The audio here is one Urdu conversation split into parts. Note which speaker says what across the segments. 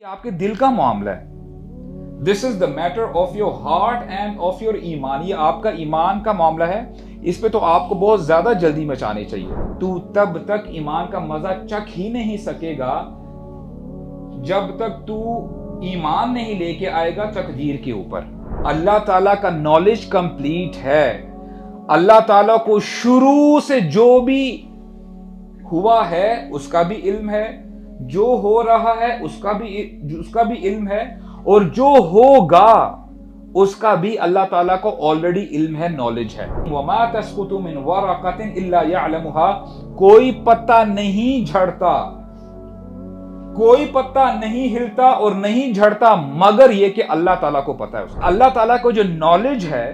Speaker 1: آپ کے دل کا معاملہ ہے. This is the matter of your heart and of your ایمان. یہ آپ کا ایمان کا معاملہ ہے. اس پہ تو آپ کو بہت زیادہ جلدی مچانی چاہیے. تو تب تک ایمان کا مزہ چکھ ہی نہیں سکے گا جب تک تو ایمان نہیں لے کے آئے گا تقدیر کے اوپر. اللہ تعالیٰ کا نالج کمپلیٹ ہے. اللہ تعالیٰ کو شروع سے جو بھی ہوا ہے اس کا بھی علم ہے, جو ہو رہا ہے اس کا بھی علم ہے, اور جو ہوگا اس کا بھی اللہ تعالیٰ کو آلریڈی علم ہے, نالج ہے. وَمَا تَسْقُطُ مِنْ وَرَقَةٍ إِلَّا يَعْلَمُهَا. کوئی پتا نہیں جھڑتا, کوئی پتا نہیں ہلتا اور نہیں جھڑتا مگر یہ کہ اللہ تعالیٰ کو پتا ہے. اللہ تعالیٰ کو جو نالج ہے,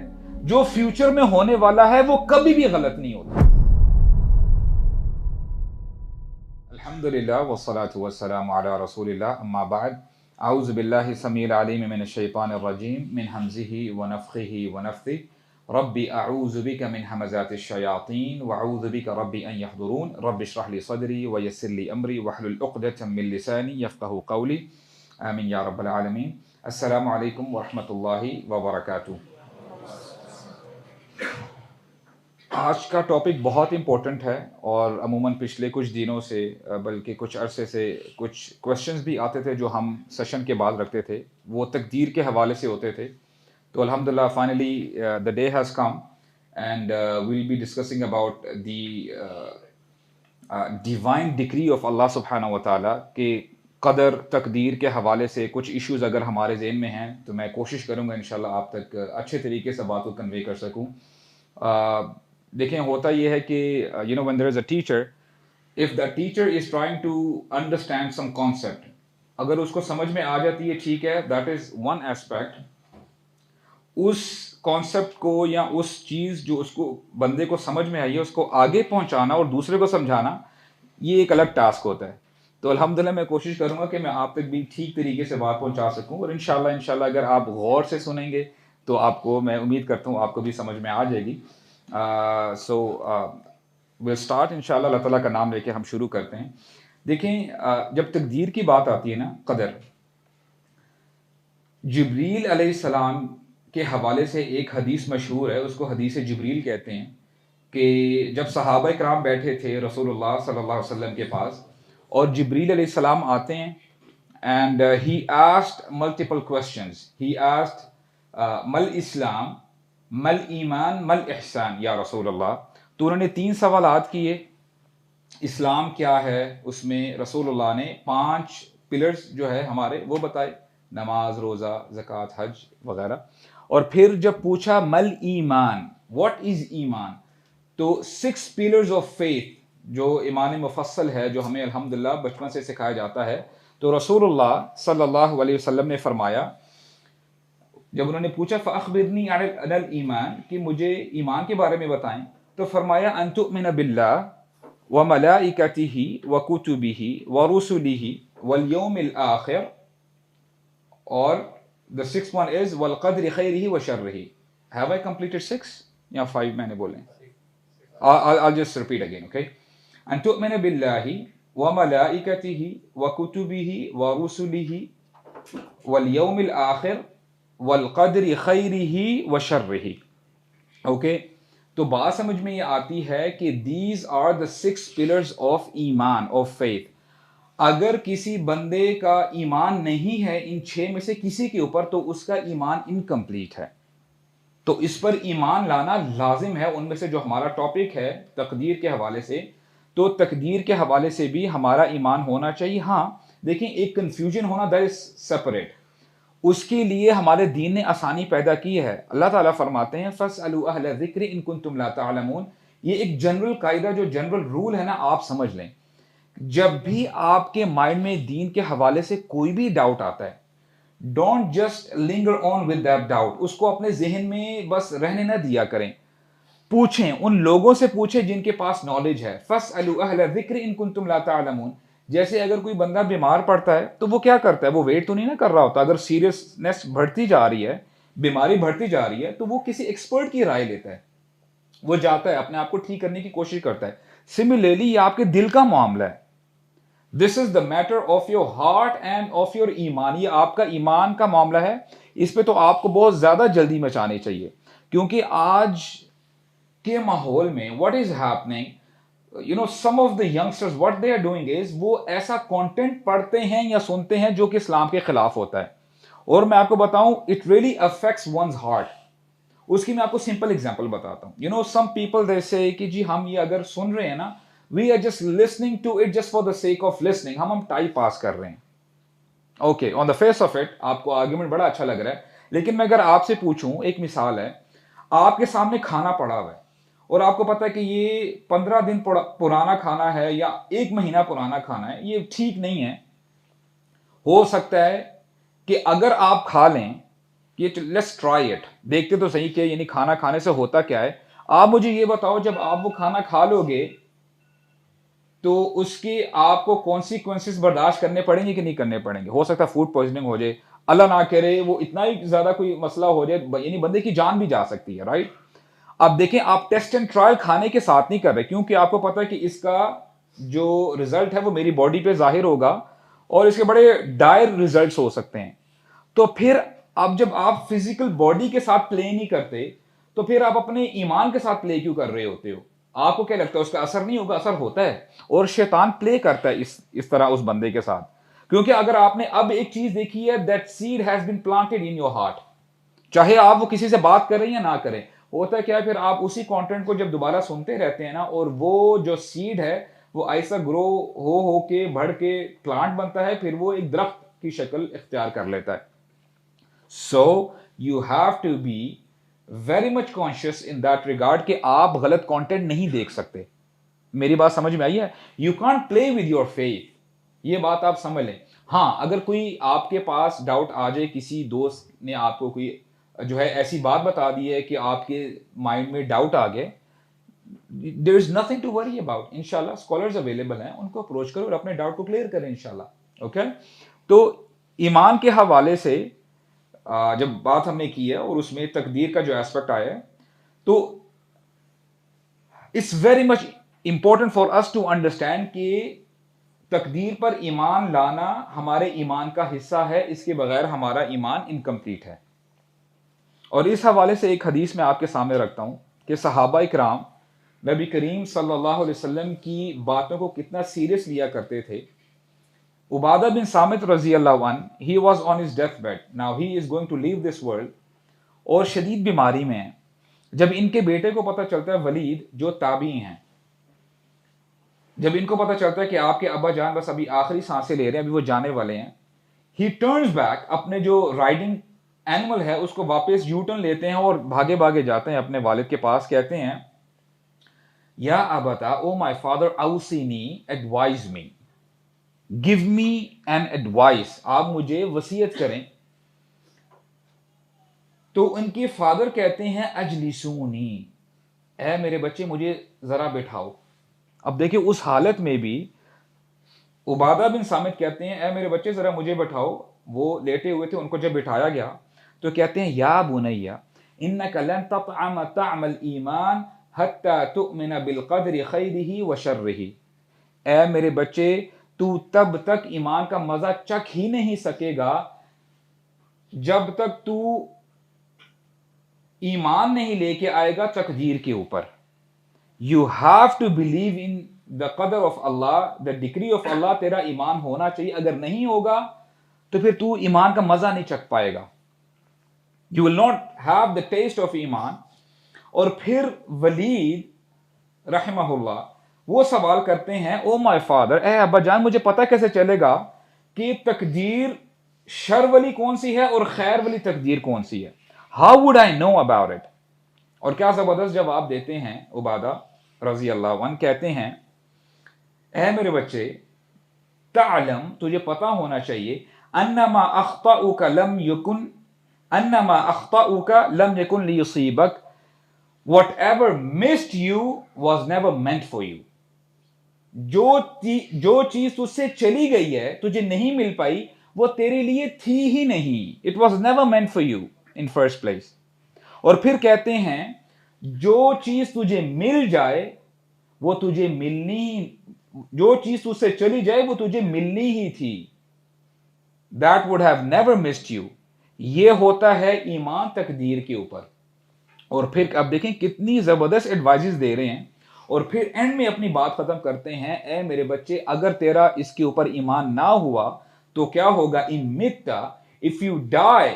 Speaker 1: جو فیوچر میں ہونے والا ہے, وہ کبھی بھی غلط نہیں ہوتا. الحمدللہ والصلاة والسلام علی رسول اللہ, اما بعد. اعوذ باللہ السمیع العلیم من الشیطان الرجیم من حمزہ ونفخہ ونفثہ. ربی اعوذ بک من ہمزات الشیاطین واعوذ بک ربی ان یحضرون. رب اشرح لی صدری ویسر لی امری واحلل عقدۃ من لسانی یفقہوا قولی. آمین یا رب العالمین. السلام علیکم ورحمۃ اللہ وبرکاتہ. آج کا ٹاپک بہت امپورٹنٹ ہے اور عموماً پچھلے کچھ دنوں سے بلکہ کچھ عرصے سے کچھ کویشچنز بھی آتے تھے جو ہم سیشن کے بعد رکھتے تھے, وہ تقدیر کے حوالے سے ہوتے تھے. تو الحمدللہ finally the day has come and we'll be discussing about the divine decree of Allah سبحانہ و تعالیٰ کہ قدر تقدیر کے حوالے سے کچھ ایشوز اگر ہمارے ذہن میں ہیں تو میں کوشش کروں گا انشاءاللہ آپ تک اچھے طریقے سے بات کو کنوے کر سکوں. دیکھیں ہوتا یہ ہے کہ when there is a teacher, if the teacher is trying to understand some concept, اگر اس کو سمجھ میں آ جاتی ہے ٹھیک ہے, that is one aspect. اس کانسیپٹ کو یا اس چیز جو اس کو بندے کو سمجھ میں آئی ہے اس کو آگے پہنچانا اور دوسرے کو سمجھانا, یہ ایک الگ ٹاسک ہوتا ہے. تو الحمدللہ میں کوشش کروں گا کہ میں آپ تک بھی ٹھیک طریقے سے بات پہنچا سکوں, اور انشاءاللہ اگر آپ غور سے سنیں گے تو آپ کو, میں امید کرتا ہوں آپ کو بھی سمجھ میں آ جائے گی. سو we'll start انشاءاللہ. اللہ تعالیٰ کا نام لے کے ہم شروع کرتے ہیں. دیکھیں جب تقدیر کی بات آتی ہے نا, قدر, جبریل علیہ السلام کے حوالے سے ایک حدیث مشہور ہے, اس کو حدیث جبریل کہتے ہیں, کہ جب صحابہ کرام بیٹھے تھے رسول اللہ صلی اللہ علیہ وسلم کے پاس اور جبریل علیہ السلام آتے ہیں and he asked multiple questions. He asked مل اسلام, مل ایمان, مل احسان یا رسول اللہ. تو انہوں نے 3 سوالات کیے. اسلام کیا ہے, اس میں رسول اللہ نے 5 پلرز جو ہے ہمارے وہ بتائے, نماز, روزہ, زکوٰۃ, حج وغیرہ. اور پھر جب پوچھا مل ایمان, واٹ از ایمان, تو 6 پلرز آف فیتھ جو ایمان مفصل ہے, جو ہمیں الحمدللہ بچپن سے سکھایا جاتا ہے. تو رسول اللہ صلی اللہ علیہ وسلم نے فرمایا, جب انہوں نے پوچھا فاخبرنی عن الایمان, کہ مجھے ایمان کے بارے میں بتائیں, تو فرمایا ان تؤمن باللہ وملائکتہ وکتبہ ورسلہ والیوم الآخر, اور the 6th one is والقدر خیرہ وشرہ. Have I completed 6 یا 5 میں نے بولے؟ I'll just repeat again, okay. ان تؤمن باللہ وملائکتہ وکتبہ ورسلہ والیوم الآخر والقدر خیرہ وشرہ. اوکے, تو بات سمجھ میں یہ آتی ہے کہ these are the 6 pillars of ایمان, of faith. اگر کسی بندے کا ایمان نہیں ہے ان 6 میں سے کسی کے اوپر, تو اس کا ایمان انکمپلیٹ ہے. تو اس پر ایمان لانا لازم ہے. ان میں سے جو ہمارا ٹاپک ہے تقدیر کے حوالے سے, تو تقدیر کے حوالے سے بھی ہمارا ایمان ہونا چاہیے. ہاں دیکھیں, ایک کنفیوژن ہونا, that is separate. اس کے لیے ہمارے دین نے آسانی پیدا کی ہے. اللہ تعالیٰ فرماتے ہیں فَاسْأَلُوا أَهْلَ الذِّكْرِ إِن كُنتُمْ لَا تَعْلَمُونَ. یہ ایک جنرل قاعدہ, جو جنرل رول ہے نا, آپ سمجھ لیں. جب بھی آپ کے مائنڈ میں دین کے حوالے سے کوئی بھی ڈاؤٹ آتا ہے, ڈونٹ جسٹ لنگر آن ود دیٹ ڈاؤٹ. اس کو اپنے ذہن میں بس رہنے نہ دیا کریں. پوچھیں, ان لوگوں سے پوچھیں جن کے پاس نالج ہے. فَاسْأَلُوا أَهْلَ الذِّكْرِ إِن كُنتُمْ لَا تَعْلَمُونَ. جیسے اگر کوئی بندہ بیمار پڑتا ہے تو وہ کیا کرتا ہے, وہ ویٹ تو نہیں نہ کر رہا ہوتا. اگر سیریسنس بڑھتی جا رہی ہے, بیماری بڑھتی جا رہی ہے, تو وہ کسی ایکسپرٹ کی رائے لیتا ہے. وہ جاتا ہے اپنے آپ کو ٹھیک کرنے کی کوشش کرتا ہے. سملرلی یہ آپ کے دل کا معاملہ ہے. This is the matter of your heart and of your ایمان. یہ آپ کا ایمان کا معاملہ ہے. اس پہ تو آپ کو بہت زیادہ جلدی مچانی چاہیے, کیونکہ آج کے ماحول میں what is happening, some of the youngsters what they are doing is وہ ایسا کنٹینٹ پڑھتے ہیں یا سنتے ہیں جو کہ اسلام کے خلاف ہوتا ہے. اور میں آپ کو بتاؤں it really affects one's heart. اس کی میں آپ کو سمپل ایگزامپل بتاتا ہوں. some people they say کہ جی ہم یہ اگر سن رہے ہیں نا, we are just listening to it just for the sake of listening, ہم ٹائم پاس کر رہے ہیں. Okay, on the face of it آپ کو آرگیومنٹ بڑا اچھا لگ رہا ہے, لیکن میں اگر آپ سے پوچھوں, ایک مثال ہے, آپ کے سامنے کھانا پڑا ہوا ہے اور آپ کو پتا ہے کہ یہ 15 دن پرانا کھانا ہے یا 1 مہینہ پرانا کھانا ہے, یہ ٹھیک نہیں ہے. ہو سکتا ہے کہ اگر آپ کھا لیں کہ لیٹس ٹرائی اٹ, دیکھتے تو صحیح کہ یعنی کھانا کھانے سے ہوتا کیا ہے. آپ مجھے یہ بتاؤ, جب آپ وہ کھانا کھا لو گے تو اس کی آپ کو کانسیکوینسز برداشت کرنے پڑیں گے کہ نہیں کرنے پڑیں گے. ہو سکتا ہے فوڈ پوائزننگ ہو جائے, اللہ نہ کرے وہ اتنا ہی زیادہ کوئی مسئلہ ہو جائے, یعنی بندے کی جان بھی جا سکتی ہے, رائٹ. اب دیکھیں, آپ ٹیسٹ اینڈ ٹرائل کھانے کے ساتھ نہیں کر رہے, کیونکہ آپ کو پتا ہے کہ اس کا جو ریزلٹ ہے وہ میری باڈی پہ ظاہر ہوگا اور اس کے بڑے ڈائر ریزلٹس ہو سکتے ہیں. تو پھر اب جب آپ فزیکل باڈی کے ساتھ پلے نہیں کرتے تو پھر آپ اپنے ایمان کے ساتھ پلے کیوں کر رہے ہوتے ہو؟ آپ کو کیا لگتا ہے اس کا اثر نہیں ہوگا؟ اثر ہوتا ہے, اور شیطان پلے کرتا ہے اس طرح اس بندے کے ساتھ. کیونکہ اگر آپ نے اب ایک چیز دیکھی ہے, that seed has been planted in your heart, چاہے آپ وہ کسی سے بات کریں یا نہ کریں, ہوتا ہے کیا ہے, پھر آپ اسی کانٹینٹ کو جب دوبارہ سنتے رہتے ہیں نا, اور وہ جو سیڈ ہے وہ ایسا گرو ہو کے بڑھ کے پلانٹ بنتا ہے, پھر وہ ایک درخت کی شکل اختیار کر لیتا ہے. So you have to be very much conscious in that regard کہ آپ غلط کانٹینٹ نہیں دیکھ سکتے. میری بات سمجھ میں آئی ہے؟ You can't play with your faith. یہ بات آپ سمجھ لیں. ہاں, اگر کوئی آپ کے پاس ڈاؤٹ آ جائے, کسی دوست نے آپ کو کوئی جو ہے ایسی بات بتا دی ہے کہ آپ کے مائنڈ میں ڈاؤٹ آ گئے, there is nothing to worry about. انشاءاللہ اسکالرز اویلیبل ہیں, ان کو اپروچ کرو اور اپنے ڈاؤٹ کو کلیئر کریں انشاءاللہ. اوکے, تو ایمان کے حوالے سے جب بات ہم نے کی ہے اور اس میں تقدیر کا جو ایسپیکٹ آیا ہے, تو it's very much important for us to understand کہ تقدیر پر ایمان لانا ہمارے ایمان کا حصہ ہے, اس کے بغیر ہمارا ایمان انکمپلیٹ ہے. اور اس حوالے سے ایک حدیث میں آپ کے سامنے رکھتا ہوں کہ صحابہ اکرام نبی کریم صلی اللہ علیہ وسلم کی باتوں کو کتنا سیریس لیا کرتے تھے. عبادہ بن صامت رضی اللہ عنہ, he was on his death bed. Now he is going to leave this world, اور شدید بیماری میں ہیں. جب ان کے بیٹے کو پتہ چلتا ہے, ولید جو تابعی ہیں, جب ان کو پتہ چلتا ہے کہ آپ کے ابا جان بس ابھی آخری سانسیں لے رہے ہیں, ابھی وہ جانے والے ہیں, he turns back, اپنے جو رائڈنگ اینیمل ہے اس کو واپس یو ٹرن لیتے ہیں اور بھاگے بھاگے جاتے ہیں اپنے والد کے پاس. کہتے ہیں, یا ابتا, او مائی فادر, اوصینی, advise me, give me an advice, آپ مجھے وصیت کریں. تو ان کے فادر کہتے ہیں, اجلسونی, اے میرے بچے مجھے ذرا بٹھاؤ. اب دیکھیں اس حالت میں بھی عبادہ بن صامت کہتے ہیں, اے میرے بچے ذرا مجھے بٹھاؤ. وہ لیٹے ہوئے تھے, ان کو جب بٹھایا گیا تو کہتے ہیں, یا بنیا انک لن تطعم طعم الایمان حتی تؤمن بالقدر خیرہ وشرہ. اے میرے بچے, تو تب تک ایمان کا مزہ چکھ ہی نہیں سکے گا جب تک تو ایمان نہیں لے کے آئے گا تقدیر کے اوپر. You have to believe in the qadr of Allah, the decree of Allah. تیرا ایمان ہونا چاہیے, اگر نہیں ہوگا تو پھر تو ایمان کا مزہ نہیں چکھ پائے گا. You will not have the taste of ایمان. اور پھر ولید رحمہ اللہ وہ سوال کرتے ہیں, او مائی فادر, اے ابا جان مجھے پتہ کیسے چلے گا کہ تقدیر شر والی کون سی ہے اور خیر والی تقدیر کون سی ہے؟ How would I know about it? اور کیا زبردست جواب دیتے ہیں عبادہ رضی اللہ عنہ, کہتے ہیں, اے میرے بچے, تعلم, تجھے پتہ ہونا چاہیے, انما اخطأک لم یکن لیصیبک, whatever missed you was never meant for you. جو چیز تجھ سے چلی گئی ہے, تجھے نہیں مل پائی, وہ تیرے لیے تھی ہی نہیں. It was never meant for you in first place. اور پھر کہتے ہیں, جو چیز تجھے مل جائے وہ تجھے ملنی جو چیز تجھ سے چلی جائے وہ تجھے ملنی ہی تھی. That would have never missed you. یہ ہوتا ہے ایمان تقدیر کے اوپر. اور پھر اب دیکھیں کتنی زبردست ایڈوائزز دے رہے ہیں, اور پھر اینڈ میں اپنی بات ختم کرتے ہیں, اے میرے بچے اگر تیرا اس کے اوپر ایمان نہ ہوا تو کیا ہوگا, ان متا, if you die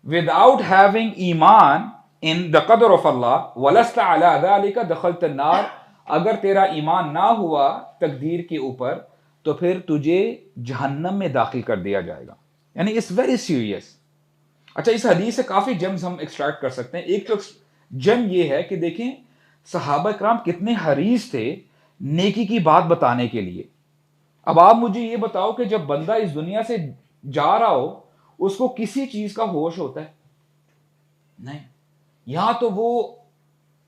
Speaker 1: without having ایمان in the qadr of Allah ولست على ذلك دخلت النار, اگر تیرا ایمان نہ ہوا تقدیر کے اوپر تو پھر تجھے جہنم میں داخل کر دیا جائے گا. یعنی it's very serious. اچھا, اس حدیث سے کافی جیمز ہم ایکسٹریکٹ کر سکتے ہیں. ایک تو جیم یہ ہے کہ دیکھیں صحابہ کرام کتنے حریص تھے نیکی کی بات بتانے کے لیے. اب آپ مجھے یہ بتاؤ کہ جب بندہ اس دنیا سے جا رہا ہو اس کو کسی چیز کا ہوش ہوتا ہے؟ نہیں. یہاں تو وہ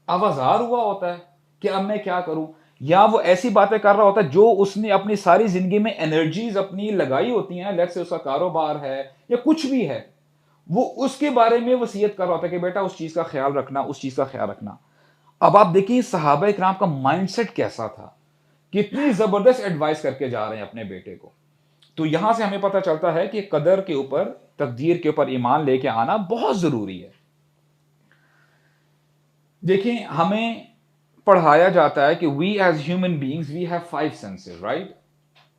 Speaker 1: آوازار ہوا ہوتا ہے کہ اب میں کیا کروں, یا وہ ایسی باتیں کر رہا ہوتا ہے جو اس نے اپنی ساری زندگی میں انرجیز اپنی لگائی ہوتی ہیں, لیٹ سے اس کا کاروبار ہے یا کچھ بھی ہے, وہ اس کے بارے میں وصیت کر رہا ہوتا ہے کہ بیٹا اس چیز کا خیال رکھنا, اس چیز کا خیال رکھنا. اب آپ دیکھیں صحابہ اکرام کا مائنڈ سیٹ کیسا تھا, کتنی زبردست ایڈوائس کر کے جا رہے ہیں اپنے بیٹے کو. تو یہاں سے ہمیں پتہ چلتا ہے کہ قدر کے اوپر, تقدیر کے اوپر ایمان لے کے آنا بہت ضروری ہے. دیکھیں ہمیں پڑھایا جاتا ہے کہ we as human beings we have 5 senses, right?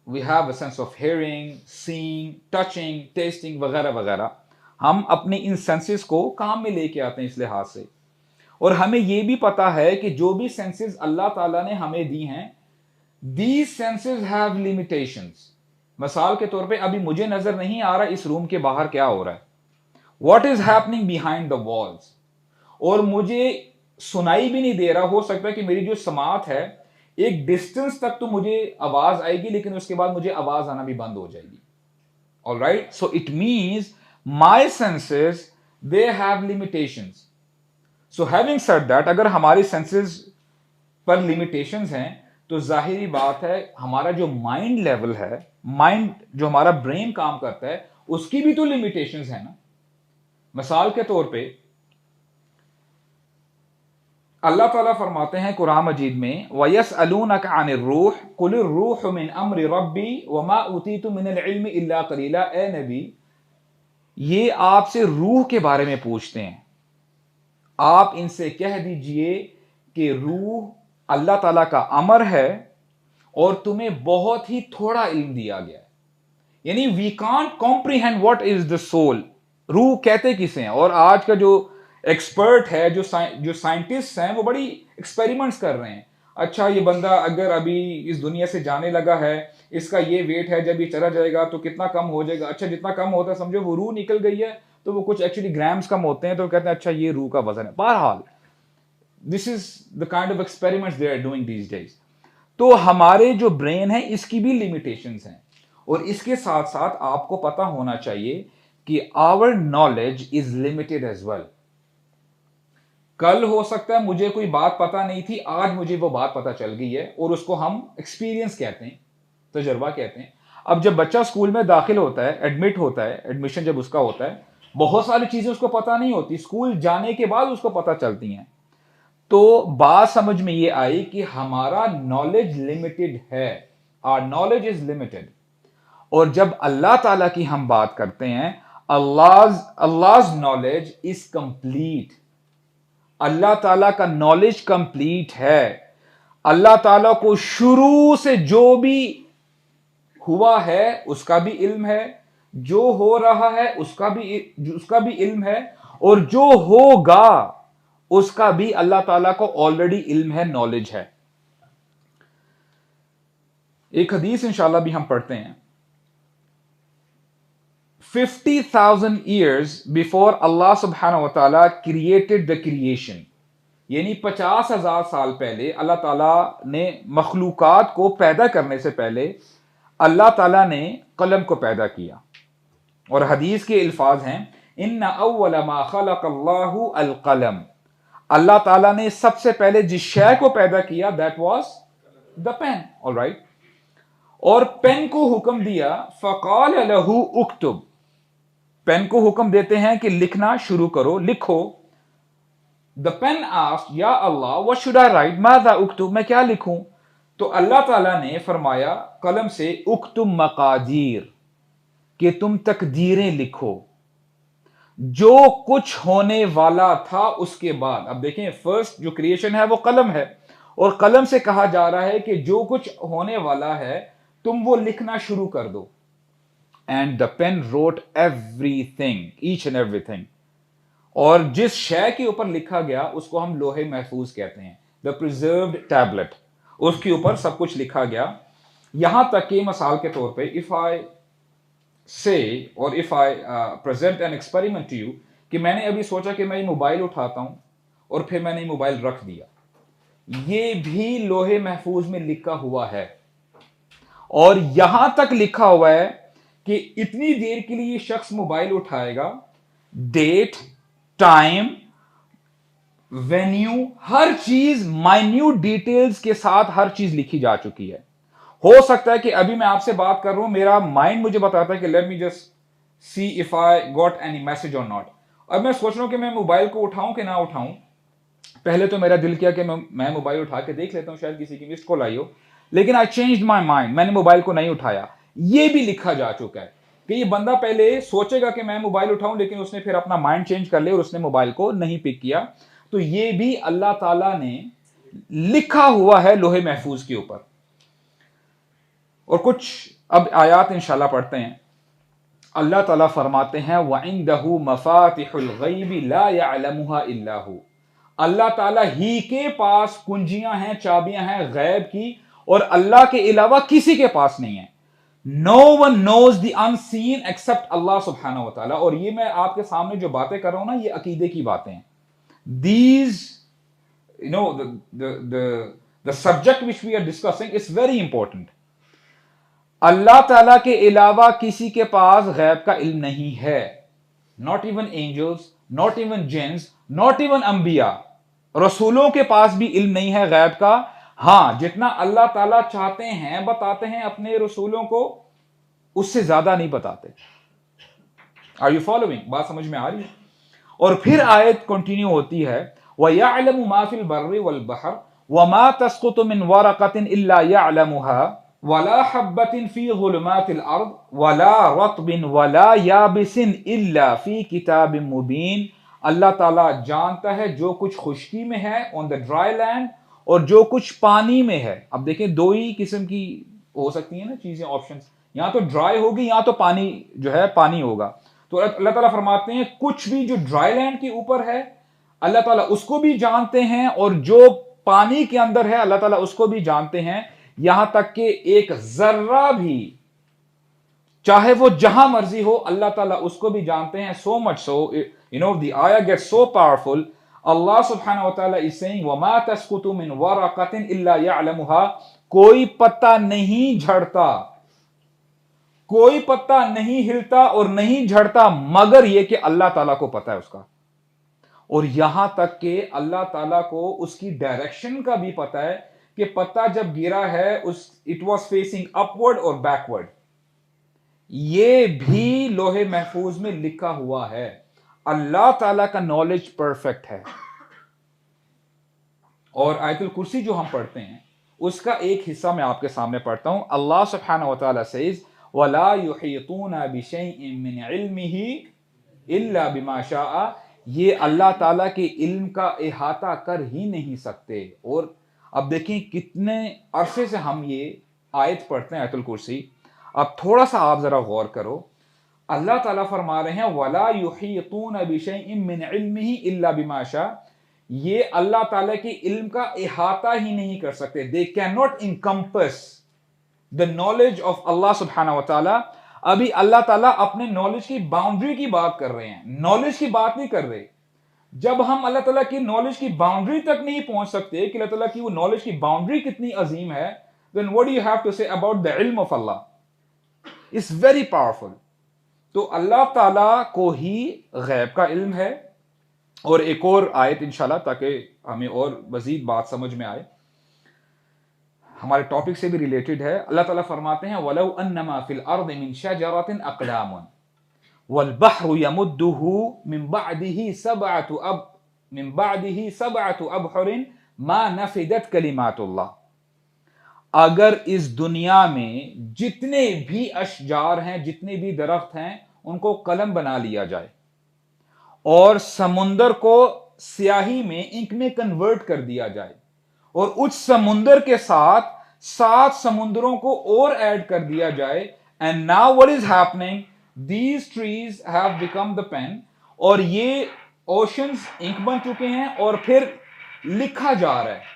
Speaker 1: We have a sense of hearing, seeing, touching, tasting وغیرہ وغیرہ. ہم اپنے ان سینسز کو کام میں لے کے آتے ہیں اس لحاظ سے, اور ہمیں یہ بھی پتا ہے کہ جو بھی سینسز اللہ تعالیٰ نے ہمیں دی ہیں these senses have limitations. مثال کے طور پہ ابھی مجھے نظر نہیں آ رہا اس روم کے باہر کیا ہو رہا ہے, what is happening behind the walls, اور مجھے سنائی بھی نہیں دے رہا. ہو سکتا ہے کہ میری جو سماعت ہے ایک ڈسٹنس تک تو مجھے آواز آئے گی لیکن اس کے بعد مجھے آواز آنا بھی بند ہو جائے گی. Alright, so it means my senses they have limitations. So having said that, اگر ہماری سینسز پر لیمیٹیشنز ہیں تو ظاہری بات ہے ہمارا جو مائنڈ لیول ہے, مائنڈ جو ہمارا برین کام کرتا ہے اس کی بھی تو لیمیٹیشنز ہیں نا. مثال کے طور پہ اللہ تعالیٰ فرماتے ہیں قرآن مجید میں وَيَسْأَلُونَكَ عَنِ الرُّوحِ قُلِ الرُّوحُ مِنْ أَمْرِ رَبِّي وَمَا أُوتِيتُم مِنَ الْعِلْمِ إِلَّا قَلِيلًا. اے نبی یہ آپ سے روح کے بارے میں پوچھتے ہیں, آپ ان سے کہہ دیجئے کہ روح اللہ تعالیٰ کا امر ہے اور تمہیں بہت ہی تھوڑا علم دیا گیا ہے. یعنی we can't comprehend what is the soul. روح کہتے کسے ہیں, اور آج کا جو ایکسپرٹ ہے, جو سائنٹسٹ ہیں وہ بڑی ایکسپیریمنٹس کر رہے ہیں. اچھا یہ بندہ اگر ابھی اس دنیا سے جانے لگا ہے, اس کا یہ ویٹ ہے, جب یہ چلا جائے گا تو کتنا کم ہو جائے گا. اچھا جتنا کم ہوتا ہے سمجھو وہ روح نکل گئی ہے تو وہ کچھ ایکچولی گرامز کم ہوتے ہیں تو کہتے ہیں اچھا یہ روح کا وزن ہے. بہرحال this is the kind of experiments they are doing these days. تو ہمارے جو برین ہے اس کی بھی لیمیٹیشنز ہیں, اور اس کے ساتھ ساتھ آپ کو پتا ہونا چاہیے کہ our knowledge is limited as well. کل ہو سکتا ہے مجھے کوئی بات پتا نہیں تھی, آج مجھے وہ بات پتا چل گئی ہے, اور اس کو ہم ایکسپیرینس کہتے ہیں, تجربہ کہتے ہیں. اب جب بچہ اسکول میں داخل ہوتا ہے, ایڈمٹ ہوتا ہے, ایڈمیشن جب اس کا ہوتا ہے, بہت ساری چیزیں اس کو پتا نہیں ہوتی, اسکول جانے کے بعد اس کو پتا چلتی ہیں. تو بات سمجھ میں یہ آئی کہ ہمارا نالج لمیٹڈ ہے, our knowledge is limited. اور جب اللہ تعالیٰ کی ہم بات کرتے ہیں, Allah's knowledge is complete. اللہ تعالیٰ کا نالج کمپلیٹ ہے. اللہ تعالیٰ کو شروع سے جو بھی ہوا ہے اس کا بھی علم ہے, جو ہو رہا ہے اس کا بھی علم ہے, اور جو ہوگا اس کا بھی اللہ تعالیٰ کو آلریڈی علم ہے, نالج ہے. ایک حدیث انشاءاللہ بھی ہم پڑھتے ہیں. 50,000 years before Allah subhanahu wa ta'ala created the creation, یعنی 50,000 سال پہلے اللہ تعالیٰ نے مخلوقات کو پیدا کرنے سے پہلے اللہ تعالیٰ نے قلم کو پیدا کیا. اور حدیث کے الفاظ ہیں ان اول ما خلق اللہ القلم. اللہ تعالیٰ نے سب سے پہلے جس شے کو پیدا کیا that was the pen. all right, اور پین کو حکم دیا فقال له اکتب. پین کو حکم دیتے ہیں کہ لکھنا شروع کرو, لکھو. The pen asked, یا اللہ what should I write, ماذا اکتب, میں کیا لکھوں. تو اللہ تعالیٰ نے فرمایا قلم سے اکتب مقادیر، کہ تم تقدیریں لکھو جو کچھ ہونے والا تھا اس کے بعد. اب دیکھیں فرسٹ جو کریشن ہے وہ قلم ہے، اور قلم سے کہا جا رہا ہے کہ جو کچھ ہونے والا ہے تم وہ لکھنا شروع کر دو. And the pen wrote everything, each and everything. اور جس شے کے اوپر لکھا گیا اس کو ہم لوح محفوظ کہتے ہیں، دا پرزروڈ ٹیبلٹ. اس کے اوپر سب کچھ لکھا گیا. یہاں تک کہ مثال کے طور پہ if I say or if I present an experiment to you کہ میں نے ابھی سوچا کہ میں یہ موبائل اٹھاتا ہوں اور پھر میں نے یہ موبائل رکھ دیا، یہ بھی لوح محفوظ میں لکھا ہوا ہے. اور یہاں تک لکھا ہوا ہے کہ اتنی دیر کے لیے یہ شخص موبائل اٹھائے گا، ڈیٹ، ٹائم، وینیو، ہر چیز مائنیوٹ ڈیٹیلز کے ساتھ ہر چیز لکھی جا چکی ہے. ہو سکتا ہے کہ ابھی میں آپ سے بات کر رہا ہوں، میرا مائنڈ مجھے بتاتا ہے کہ let me just see if I got any message اور ناٹ. اب میں سوچ رہا ہوں کہ میں موبائل کو اٹھاؤں کہ نہ اٹھاؤں. پہلے تو میرا دل کیا کہ میں موبائل اٹھا کے دیکھ لیتا ہوں، شاید کسی کی مسڈ کال آئی ہو، لیکن آئی چینجڈ مائی مائنڈ، میں نے موبائل کو نہیں اٹھایا. یہ بھی لکھا جا چکا ہے کہ یہ بندہ پہلے سوچے گا کہ میں موبائل اٹھاؤں، لیکن اس نے پھر اپنا مائنڈ چینج کر لیا اور اس نے موبائل کو نہیں پک کیا. تو یہ بھی اللہ تعالیٰ نے لکھا ہوا ہے لوح محفوظ کے اوپر. اور کچھ اب آیات انشاءاللہ پڑھتے ہیں. اللہ تعالیٰ فرماتے ہیں وَعِندَهُ مَفَاتِحُ الْغَيْبِ لَا يَعْلَمُهَا إِلَّا هُ. اللہ تعالیٰ ہی کے پاس کنجیاں ہیں، چابیاں ہیں غیب کی، اور اللہ کے علاوہ کسی کے پاس نہیں ہے. No one knows the unseen except Allah سبحانہ و تعالیٰ. اور یہ میں آپ کے سامنے جو باتیں کر رہا ہوں نا، یہ عقیدے کی باتیں ہیں. These, you know, the subject which we are discussing is very important. اللہ تعالیٰ کے علاوہ کسی کے پاس غیب کا علم نہیں ہے. Not even angels, not even jinns, not even انبیاء. رسولوں کے پاس بھی علم نہیں ہے غیب کا. ہاں، جتنا اللہ تعالیٰ چاہتے ہیں بتاتے ہیں اپنے رسولوں کو، اس سے زیادہ نہیں بتاتے. Are you following؟ بات سمجھ میں آ رہی ہے؟ اور پھر آیت کنٹینیو ہوتی ہے وَيَعْلَمُ مَا فِي الْبَرِّ وَالْبَحْرِ وَمَا تَسْقُطُ مِنْ وَرَقَةٍ إِلَّا يَعْلَمُهَا وَلَا حَبَّةٍ فِي ظُلُمَاتِ الْأَرْضِ وَلَا رَطْبٍ وَلَا يَابِسٍ إِلَّا فِي كِتَابٍ مُبِينٍ. اللہ تعالیٰ جانتا ہے جو کچھ خشکی میں ہے on the dry land اور جو کچھ پانی میں ہے. اب دیکھیں دو ہی قسم کی ہو سکتی ہیں نا چیزیں، آپشنز. یہاں تو ڈرائی ہوگی، یہاں تو پانی جو ہے پانی ہوگا. تو اللہ تعالیٰ فرماتے ہیں کچھ بھی جو ڈرائی لینڈ کے اوپر ہے اللہ تعالیٰ اس کو بھی جانتے ہیں، اور جو پانی کے اندر ہے اللہ تعالیٰ اس کو بھی جانتے ہیں. یہاں تک کہ ایک ذرہ بھی چاہے وہ جہاں مرضی ہو اللہ تعالیٰ اس کو بھی جانتے ہیں. So much so, you know, the ayah gets so powerful. Allah subhanahu wa ta'ala is saying وَمَا تَسْقُطُ مِنْ وَرَقَةٍ إِلَّا يَعْلَمُهَا. کوئی پتا نہیں جھڑتا، کوئی پتا نہیں ہلتا اور نہیں جھڑتا مگر یہ کہ اللہ تعالیٰ کو پتا ہے اس کا. اور یہاں تک کہ اللہ تعالیٰ کو اس کی ڈائریکشن کا بھی پتا ہے کہ پتا جب گرا ہے it was facing upward اور backward. یہ بھی لوح محفوظ میں لکھا ہوا ہے. اللہ تعالیٰ کا نالج پرفیکٹ ہے. اور آیت الکرسی جو ہم پڑھتے ہیں اس کا ایک حصہ میں آپ کے سامنے پڑھتا ہوں. اللہ سبحانہ و تعالیٰ says وَلَا يُحِيطُونَ بِشَيْءٍ مِّنْ عِلْمِهِ إِلَّا بِمَا شَاءَ. یہ اللہ تعالیٰ کے علم کا احاطہ کر ہی نہیں سکتے. اور اب دیکھیں کتنے عرصے سے ہم یہ آیت پڑھتے ہیں آیت الکرسی. اب تھوڑا سا آپ ذرا غور کرو. اللہ تعالیٰ فرما رہے ہیں وَلَا يُحِيطُونَ بِشَيْءٍ مِّنْ عِلْمِهِ إِلَّا بِمَا شَاءَ. یہ اللہ تعالیٰ کے علم کا احاطہ ہی نہیں کر سکتے. They cannot encompass the knowledge of Allah subhanahu wa ta'ala. ابھی اللہ تعالیٰ اپنے نالج کی باؤنڈری کی بات کر رہے ہیں، نالج کی بات نہیں کر رہے. جب ہم اللہ تعالیٰ کی نالج کی باؤنڈری تک نہیں پہنچ سکتے کہ اللہ تعالیٰ کی وہ نالج کی باؤنڈری کتنی عظیم ہے، then what do you have to say about the ilm of Allah? It's very powerful. تو اللہ تعالیٰ کو ہی غیب کا علم ہے. اور ایک اور آیت انشاءاللہ تاکہ ہمیں اور مزید بات سمجھ میں آئے، ہمارے ٹاپک سے بھی ریلیٹڈ ہے. اللہ تعالیٰ فرماتے ہیں وَلَوْ أَنَّمَا فِي الْأَرْضِ مِنْ شَجَرَةٍ أَقْلَامٌ وَالْبَحْرُ يَمُدُّهُ مِنْ بَعْدِهِ سَبْعَةُ أَبْحُرٍ مَا نَفِدَتْ كَلِمَاتُ اللَّهِ. اگر اس دنیا میں جتنے بھی اشجار ہیں، جتنے بھی درخت ہیں، ان کو قلم بنا لیا جائے اور سمندر کو سیاہی میں انک میں کنورٹ کر دیا جائے اور اس سمندر کے ساتھ 7 سمندروں کو اور ایڈ کر دیا جائے، and now what is happening, these trees have become the pen، اور یہ اوشنز انک بن چکے ہیں اور پھر لکھا جا رہا ہے،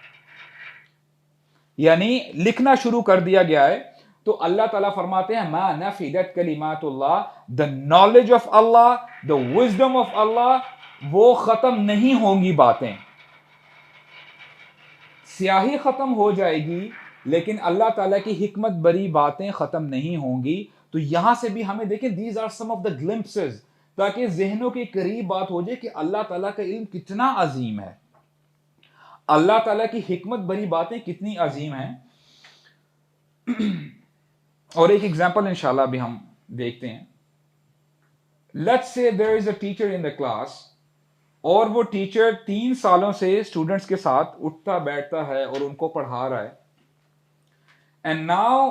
Speaker 1: یعنی لکھنا شروع کر دیا گیا ہے. تو اللہ تعالیٰ فرماتے ہیں ما نفدت کلمات اللہ، the knowledge of Allah، the wisdom of Allah، وہ ختم نہیں ہوں گی باتیں. سیاہی ختم ہو جائے گی لیکن اللہ تعالیٰ کی حکمت بری باتیں ختم نہیں ہوں گی. تو یہاں سے بھی ہمیں دیکھیں these are some of the glimpses، تاکہ ذہنوں کے قریب بات ہو جائے کہ اللہ تعالیٰ کا علم کتنا عظیم ہے، اللہ تعالیٰ کی حکمت بری باتیں کتنی عظیم ہیں. اور ایک ایگزامپل انشاءاللہ بھی ہم دیکھتے ہیں. Let's say there is a teacher in the class، اور وہ ٹیچر 3 سالوں سے اسٹوڈنٹس کے ساتھ اٹھتا بیٹھتا ہے اور ان کو پڑھا رہا ہے. And now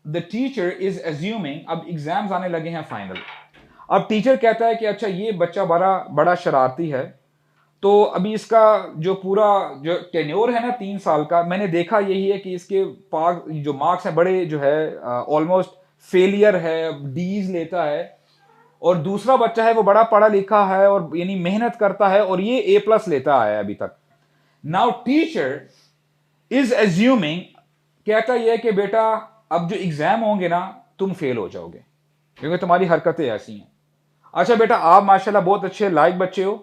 Speaker 1: the teacher is assuming، اب ایگزامز آنے لگے ہیں فائنل. اب ٹیچر کہتا ہے کہ اچھا یہ بچہ بڑا شرارتی ہے، تو ابھی اس کا جو پورا جو ٹینیور ہے نا 3 سال کا، میں نے دیکھا یہی ہے کہ اس کے جو مارکس ہیں بڑے جو ہے آلموسٹ فیلئر ہے، ڈیز لیتا ہے، اور دوسرا بچہ ہے وہ بڑا پڑھا لکھا ہے اور یعنی محنت کرتا ہے اور یہ A+ لیتا ہے ابھی تک. ناؤ ٹیچر از assuming، کہتا یہ کہ بیٹا اب جو ایگزام ہوں گے نا تم فیل ہو جاؤ گے کیونکہ تمہاری حرکتیں ایسی ہیں. اچھا بیٹا آپ ماشاءاللہ بہت اچھے لائق بچے ہو،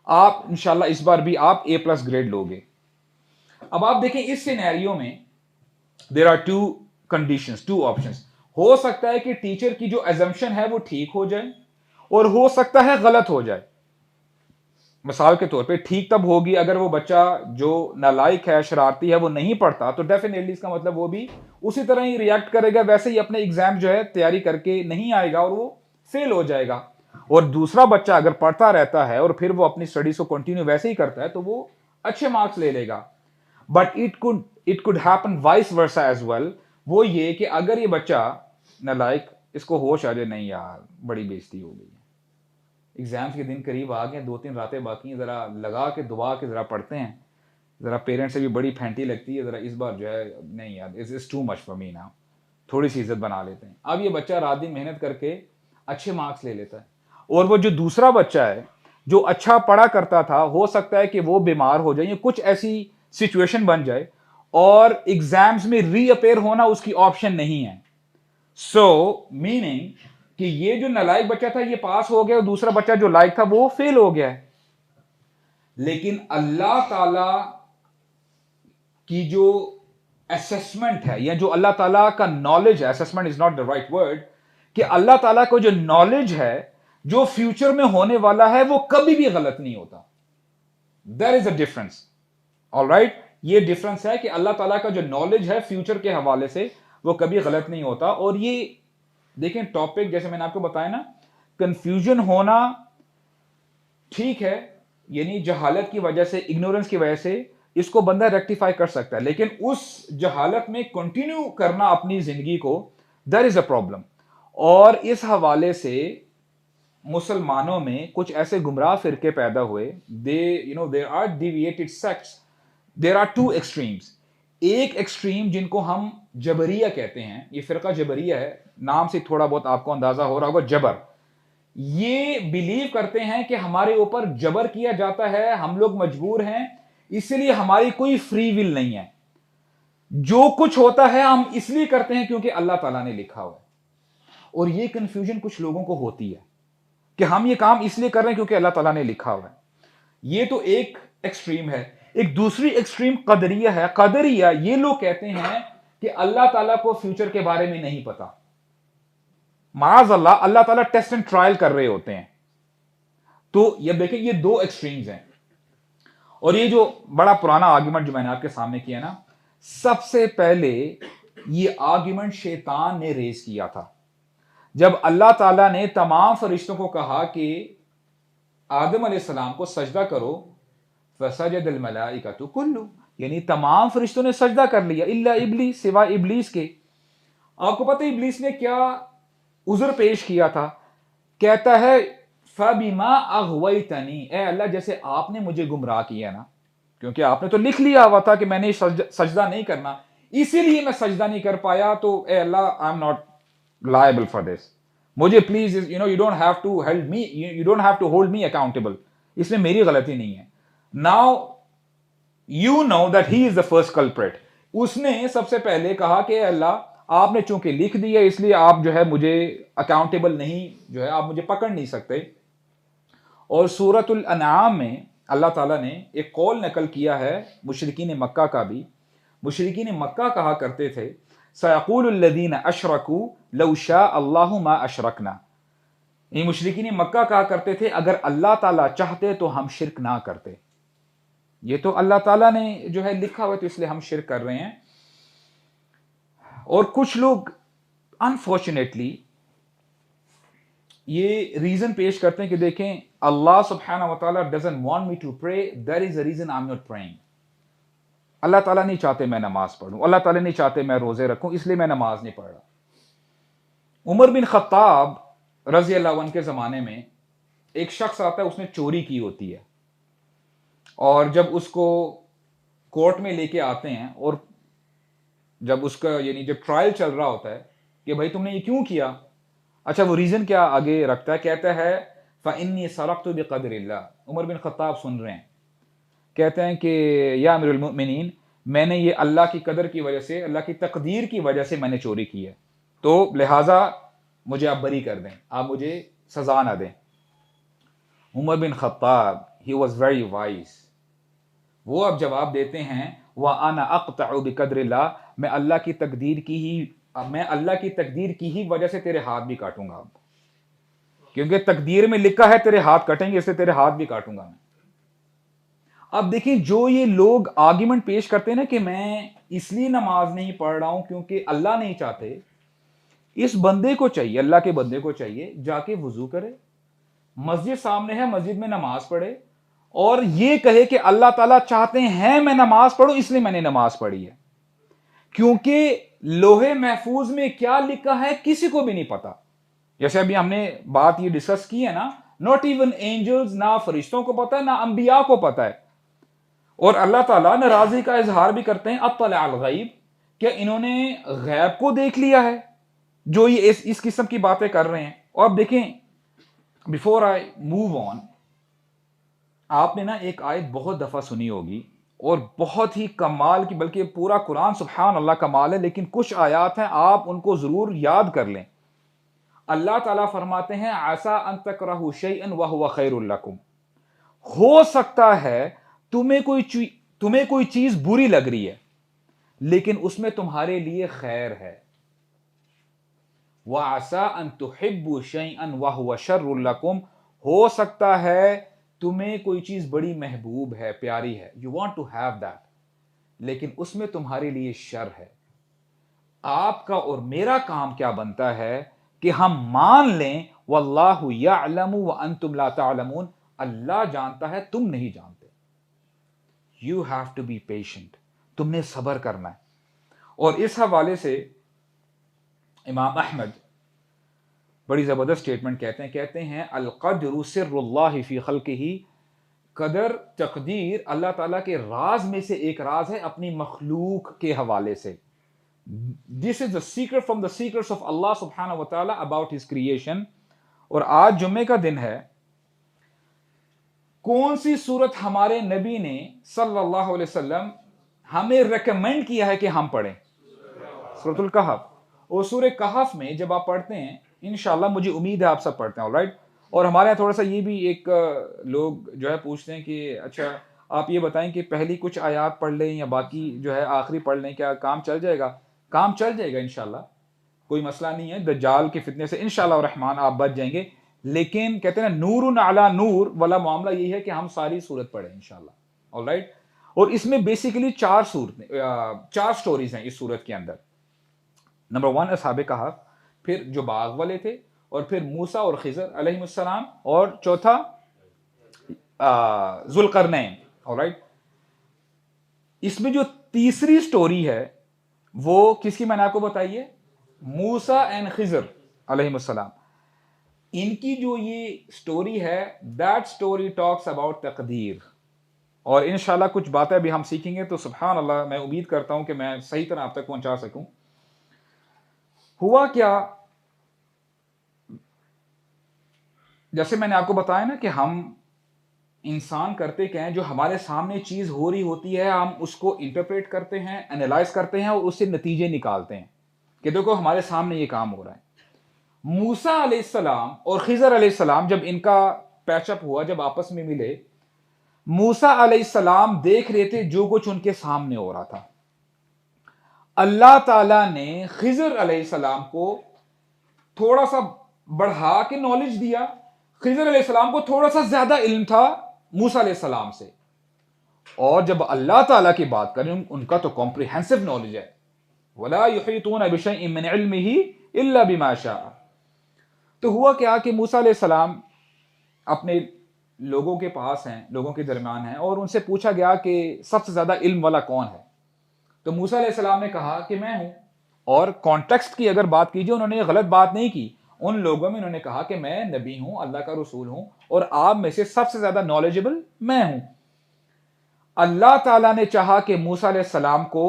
Speaker 1: آپ انشاءاللہ اس بار بھی آپ A+ گریڈ لو گے. اب آپ دیکھیں اس سینیریو میں there are 2 conditions، 2 options. ہو سکتا ہے کہ ٹیچر کی جو assumption ہے وہ ٹھیک ہو جائے اور ہو سکتا ہے غلط ہو جائے. مثال کے طور پہ ٹھیک تب ہوگی اگر وہ بچہ جو نالائق ہے، شرارتی ہے، وہ نہیں پڑھتا تو ڈیفینیٹلی اس کا مطلب وہ بھی اسی طرح ہی ریئیکٹ کرے گا، ویسے ہی اپنے ایگزام جو ہے تیاری کر کے نہیں آئے گا اور وہ فیل ہو جائے گا. اور دوسرا بچہ اگر پڑھتا رہتا ہے اور پھر وہ اپنی اسٹڈیز کو کنٹینیو ویسے ہی کرتا ہے تو وہ اچھے مارکس لے لے گا. But it could happen vice versa as well، وہ یہ کہ اگر یہ بچہ نالائق، اس کو ہوش آ جائے نہیں یار بڑی بےزتی ہو گئی، ایگزامس کے دن قریب آ گئے، 2-3 راتیں باقی ہیں، ذرا لگا کے دعا کے ذرا پڑھتے ہیں، ذرا پیرنٹس سے بھی بڑی پھینٹی لگتی ہے، ذرا اس بار جو ہے نہیں یار it's too much for me now، تھوڑی سی عزت بنا لیتے ہیں. اب یہ بچہ رات دن محنت کر کے اچھے مارکس لے لیتا ہے، اور وہ جو دوسرا بچہ ہے جو اچھا پڑھا کرتا تھا ہو سکتا ہے کہ وہ بیمار ہو جائے یا کچھ ایسی سچویشن بن جائے اور ایگزامز میں ری اپیئر ہونا اس کی آپشن نہیں ہے. سو میننگ کہ یہ جو نالائق بچہ تھا یہ پاس ہو گیا اور دوسرا بچہ جو لائق تھا وہ فیل ہو گیا ہے. لیکن اللہ تعالی کی جو اسسمنٹ ہے یا جو اللہ تعالیٰ کا نالج ہے، assessment is not the right word, کہ اللہ تعالیٰ کو جو نالج ہے جو فیوچر میں ہونے والا ہے وہ کبھی بھی غلط نہیں ہوتا. دیر از اے ڈفرنس. آلرائٹ، یہ ڈفرنس ہے کہ اللہ تعالیٰ کا جو نالج ہے فیوچر کے حوالے سے وہ کبھی غلط نہیں ہوتا. اور یہ دیکھیں ٹاپک جیسے میں نے آپ کو بتایا نا، کنفیوژن ہونا ٹھیک ہے، یعنی جہالت کی وجہ سے، اگنورنس کی وجہ سے اس کو بندہ ریکٹیفائی کر سکتا ہے، لیکن اس جہالت میں کنٹینیو کرنا اپنی زندگی کو، دیر از اے پرابلم. اور اس حوالے سے مسلمانوں میں کچھ ایسے گمراہ فرقے پیدا ہوئے، there are deviated sects. there are 2 extremes. ایک ایکسٹریم جن کو ہم جبریہ کہتے ہیں، یہ فرقہ جبریہ ہے، نام سے تھوڑا بہت آپ کو اندازہ ہو رہا ہوگا، جبر. یہ بلیو کرتے ہیں کہ ہمارے اوپر جبر کیا جاتا ہے، ہم لوگ مجبور ہیں، اس لیے ہماری کوئی فری ول نہیں ہے، جو کچھ ہوتا ہے ہم اس لیے کرتے ہیں کیونکہ اللہ تعالیٰ نے لکھا ہوا ہے. اور یہ کنفیوژن کچھ لوگوں کو ہوتی ہے کہ ہم یہ کام اس لیے کر رہے ہیں کیونکہ اللہ تعالیٰ نے لکھا ہوا ہے. یہ تو ایک ایکسٹریم ہے. ایک دوسری ایکسٹریم قدریہ ہے. قدریہ یہ لوگ کہتے ہیں کہ اللہ تعالیٰ کو فیوچر کے بارے میں نہیں پتا. معاذ اللہ تعالیٰ ٹیسٹ اینڈ ٹرائل کر رہے ہوتے ہیں. تو یہ دیکھیں یہ 2 ایکسٹریمز ہیں. اور یہ جو بڑا پرانا آرگیومنٹ جو میں نے آپ کے سامنے کیا نا، سب سے پہلے یہ آرگیومنٹ شیطان نے ریز کیا تھا جب اللہ تعالیٰ نے تمام فرشتوں کو کہا کہ آدم علیہ السلام کو سجدہ کرو، فسجد الملائکۃ کلہم، یعنی تمام فرشتوں نے سجدہ کر لیا الا ابلیس، سوائے ابلیس کے۔ آپ کو پتہ ہے ابلیس نے کیا عذر پیش کیا تھا؟ کہتا ہے فَبِمَا أَغْوَيْتَنِي، اے اللہ جیسے آپ نے مجھے گمراہ کیا نا، کیونکہ آپ نے تو لکھ لیا ہوا تھا کہ میں نے سجدہ نہیں کرنا، اسی لیے میں سجدہ نہیں کر پایا، تو اے اللہ I am not liable for this، مجھے please you don't have to hold me، you don't have to hold me accountable، اس میں میری غلطی نہیں ہے۔ now you know that he is the first culprit، اس نے سب سے پہلے کہا کہ اے اللہ آپ نے چونکہ لکھ دیا اس لیے آپ جو ہے مجھے اکاؤنٹیبل نہیں، جو ہے آپ مجھے پکڑ نہیں سکتے۔ اور سورۃ الانعام میں اللہ تعالیٰ نے ایک قول نقل کیا ہے مشرکین مکہ کا بھی۔ مشرکین مکہ کہا کرتے تھے سَيَقُولُ الَّذِينَ أَشْرَكُوا لَوْ شَاءَ اللَّهُ مَا أَشْرَكْنَا، یہ مشرکین مکہ کہا کرتے تھے اگر اللہ تعالیٰ چاہتے تو ہم شرک نہ کرتے، یہ تو اللہ تعالیٰ نے جو ہے لکھا ہوا تو اس لیے ہم شرک کر رہے ہیں۔ اور کچھ لوگ انفارچونیٹلی یہ ریزن پیش کرتے ہیں کہ دیکھیں اللہ سبحانہ و تعالیٰ doesn't want me to pray, that is the reason I'm not praying، اللہ تعالیٰ نہیں چاہتے میں نماز پڑھوں، اللہ تعالیٰ نہیں چاہتے میں روزے رکھوں، اس لیے میں نماز نہیں پڑھ رہا۔ عمر بن خطاب رضی اللہ عنہ کے زمانے میں ایک شخص آتا ہے، اس نے چوری کی ہوتی ہے، اور جب اس کو کورٹ میں لے کے آتے ہیں اور جب اس کا یعنی جب ٹرائل چل رہا ہوتا ہے کہ بھائی تم نے یہ کیوں کیا، اچھا وہ ریزن کیا آگے رکھتا ہے، کہتا ہے فَإِنِّي سَرَقْتُ بِقَدْرِ اللَّهِ، عمر بن خطاب سن رہے ہیں، کہتے ہیں کہ یا امیر المؤمنین میں نے یہ اللہ کی قدر کی وجہ سے، اللہ کی تقدیر کی وجہ سے میں نے چوری کی ہے، تو لہٰذا مجھے آپ بری کر دیں، آپ مجھے سزا نہ دیں۔ عمر بن خطاب he was very wise، وہ اب جواب دیتے ہیں وَأَنَا أَقْطَعُ بِقَدْرِ اللَّهِ، میں اللہ کی تقدیر کی ہی وجہ سے تیرے ہاتھ بھی کاٹوں گا، کیونکہ تقدیر میں لکھا ہے تیرے ہاتھ کٹیں گے، اس سے تیرے ہاتھ بھی کاٹوں گا میں۔ اب دیکھیں جو یہ لوگ آرگیومنٹ پیش کرتے ہیں نا کہ میں اس لیے نماز نہیں پڑھ رہا ہوں کیونکہ اللہ نہیں چاہتے، اس بندے کو چاہیے، اللہ کے بندے کو چاہیے جا کے وضو کرے، مسجد سامنے ہے مسجد میں نماز پڑھے، اور یہ کہے کہ اللہ تعالیٰ چاہتے ہیں میں نماز پڑھوں اس لیے میں نے نماز پڑھی ہے، کیونکہ لوہے محفوظ میں کیا لکھا ہے کسی کو بھی نہیں پتا۔ جیسے ابھی ہم نے بات یہ ڈسکس کی ہے نا، ناٹ ایون اینجلز، نہ فرشتوں کو پتا ہے نہ انبیاء کو پتا ہے، اور اللہ تعالیٰ ناراضی کا اظہار بھی کرتے ہیں اطلع الغیب، کہ انہوں نے غیب کو دیکھ لیا ہے جو یہ اس قسم کی باتیں کر رہے ہیں۔ اور اب دیکھیں بیفور آئی موو آن، آپ نے نا ایک آیت بہت دفعہ سنی ہوگی اور بہت ہی کمال کی، بلکہ پورا قرآن سبحان اللہ کمال ہے، لیکن کچھ آیات ہیں آپ ان کو ضرور یاد کر لیں۔ اللہ تعالیٰ فرماتے ہیں عسیٰ ان تکرہوا شیئا وہو خیر لکم، ہو سکتا ہے تمہیں کوئی چیز بری لگ رہی ہے لیکن اس میں تمہارے لیے خیر ہے، وعسیٰ ان تحبوا شیئا وہو شر لکم، ہو سکتا ہے تمہیں کوئی چیز بڑی محبوب ہے، پیاری ہے، you want to have that، لیکن اس میں تمہارے لیے شر ہے۔ آپ کا اور میرا کام کیا بنتا ہے کہ ہم مان لیں واللہ یعلم وانتم لا تعلمون، اللہ جانتا ہے تم نہیں جانتے۔ You have to be patient، تم نے صبر کرنا ہے۔ اور اس حوالے سے امام احمد بڑی زبردست سٹیٹمنٹ کہتے ہیں القدر سر اللہ فی خلقہ، قدر تقدیر اللہ تعالیٰ کے راز میں سے ایک راز ہے اپنی مخلوق کے حوالے سے۔ This is the secret from the secrets of Allah subhanahu wa ta'ala about his creation۔ اور آج جمعے کا دن ہے، کون سی سورت ہمارے نبی نے صلی اللہ علیہ وسلم ہمیں ریکمینڈ کیا ہے کہ ہم پڑھیں؟ سورۃ الکہف۔ اور سورہ کہف میں جب آپ پڑھتے ہیں انشاءاللہ مجھے امید ہے آپ سب پڑھتے ہیں، آلرائٹ۔ اور ہمارے یہاں تھوڑا سا یہ بھی ایک لوگ جو ہے پوچھتے ہیں کہ اچھا آپ یہ بتائیں کہ پہلی کچھ آیات پڑھ لیں یا باقی جو ہے آخری پڑھ لیں، کیا کام چل جائے گا؟ کام چل جائے گا انشاءاللہ، کوئی مسئلہ نہیں ہے، دجال کے فتنے سے انشاءاللہ الرحمن آپ بچ جائیں گے۔ لیکن کہتے ہیں نور علی نور والا معاملہ یہ ہے کہ ہم ساری سورت پڑھیں انشاءاللہ، آلرائٹ۔ اور اس میں بیسیکلی چار سٹوریز ہیں اس سورت کے اندر۔ نمبر 1 اصحاب کہف، پھر جو باغ والے تھے، اور پھر موسیٰ اور خضر علیہ السلام، اور چوتھا ذوالقرنین، آلرائٹ۔ اس میں جو تیسری سٹوری ہے وہ کس کی میں نے آپ کو بتائی ہے؟ موسیٰ اینڈ خضر علیہ السلام. ان کی جو یہ سٹوری ہے دیٹ سٹوری ٹاکس اباؤٹ تقدیر. اور انشاءاللہ کچھ باتیں بھی ہم سیکھیں گے تو سبحان اللہ میں امید کرتا ہوں کہ میں صحیح طرح آپ تک پہنچا سکوں. ہوا کیا، جیسے میں نے آپ کو بتایا نا کہ ہم انسان کرتے کیا ہیں، جو ہمارے سامنے چیز ہو رہی ہوتی ہے ہم اس کو انٹرپریٹ کرتے ہیں، انالائز کرتے ہیں اور اس سے نتیجے نکالتے ہیں کہ دیکھو ہمارے سامنے یہ کام ہو رہا ہے. موسیٰ علیہ السلام اور خضر علیہ السلام جب ان کا پیچ اپ ہوا، جب آپس میں ملے، موسیٰ علیہ السلام دیکھ رہے تھے جو کچھ ان کے سامنے ہو رہا تھا. اللہ تعالیٰ نے خضر علیہ السلام کو تھوڑا سا بڑھا کے نالج دیا. خضر علیہ السلام کو تھوڑا سا زیادہ علم تھا موسیٰ علیہ السلام سے. اور جب اللہ تعالیٰ کی بات کریں ان کا تو کمپریہنسو نالج ہے. وَلَا يُحِيطُونَ بِشَيْءٍ مِّنْ عِلْمِهِ إِلَّا بِمَا شَاءَ. تو ہوا کیا کہ موسیٰ علیہ السلام اپنے لوگوں کے پاس ہیں، لوگوں کے درمیان ہیں، اور ان سے پوچھا گیا کہ سب سے زیادہ علم والا کون ہے. تو موسیٰ علیہ السلام نے کہا کہ میں ہوں. اور کانٹیکسٹ کی اگر بات کیجیے انہوں نے غلط بات نہیں کی. ان لوگوں میں انہوں نے کہا کہ میں نبی ہوں، اللہ کا رسول ہوں، اور آپ میں سے سب سے زیادہ نالجبل میں ہوں. اللہ تعالیٰ نے چاہا کہ موسیٰ علیہ السلام کو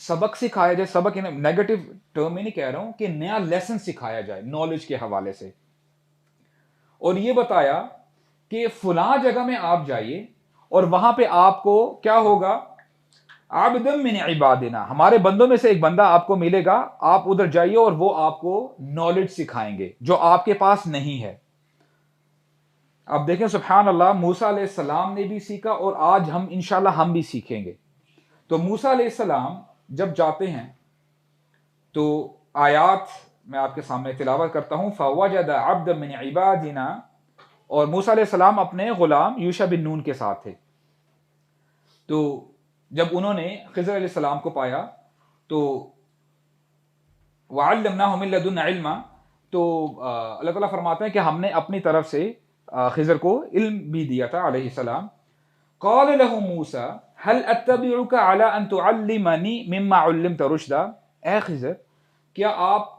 Speaker 1: سبق سکھایا جائے. سبق نیگیٹو ٹرم میں نہیں کہہ رہا ہوں، کہ نیا لیسن سکھایا جائے نالج کے حوالے سے. اور یہ بتایا کہ فلاں جگہ میں آپ جائیے اور وہاں پہ آپ کو کیا ہوگا، عبد من عبادنا، ہمارے بندوں میں سے ایک بندہ آپ کو ملے گا. آپ ادھر جائیے اور وہ آپ کو نالج سکھائیں گے جو آپ کے پاس نہیں ہے. اب دیکھیں سبحان اللہ، موسیٰ علیہ السلام نے بھی سیکھا اور آج ہم انشاءاللہ ہم بھی سیکھیں گے. تو موسیٰ علیہ السلام جب جاتے ہیں تو آیات میں آپ کے سامنے تلاوت کرتا ہوں. فَوَجَدَ عَبْدًا مِّنْ عِبَادِنَا، اور موسیٰ علیہ السلام اپنے غلام یوشع بن نون کے ساتھ تھے. تو جب انہوں نے خضر علیہ السلام کو پایا تو وَعَلَّمْنَاهُ مِن لَّدُنَّا عِلْمًا، تو اللہ تعالیٰ فرماتے ہیں کہ ہم نے اپنی طرف سے خضر کو علم بھی دیا تھا علیہ السلام. قَالَ لَهُ مُوسَىٰ هَلْ أَتَّبِعُكَ عَلَىٰ أَن تُعَلِّمَنِي مِمَّا عُلِّمْتَ رُشْدًا. اے خضر، کیا آپ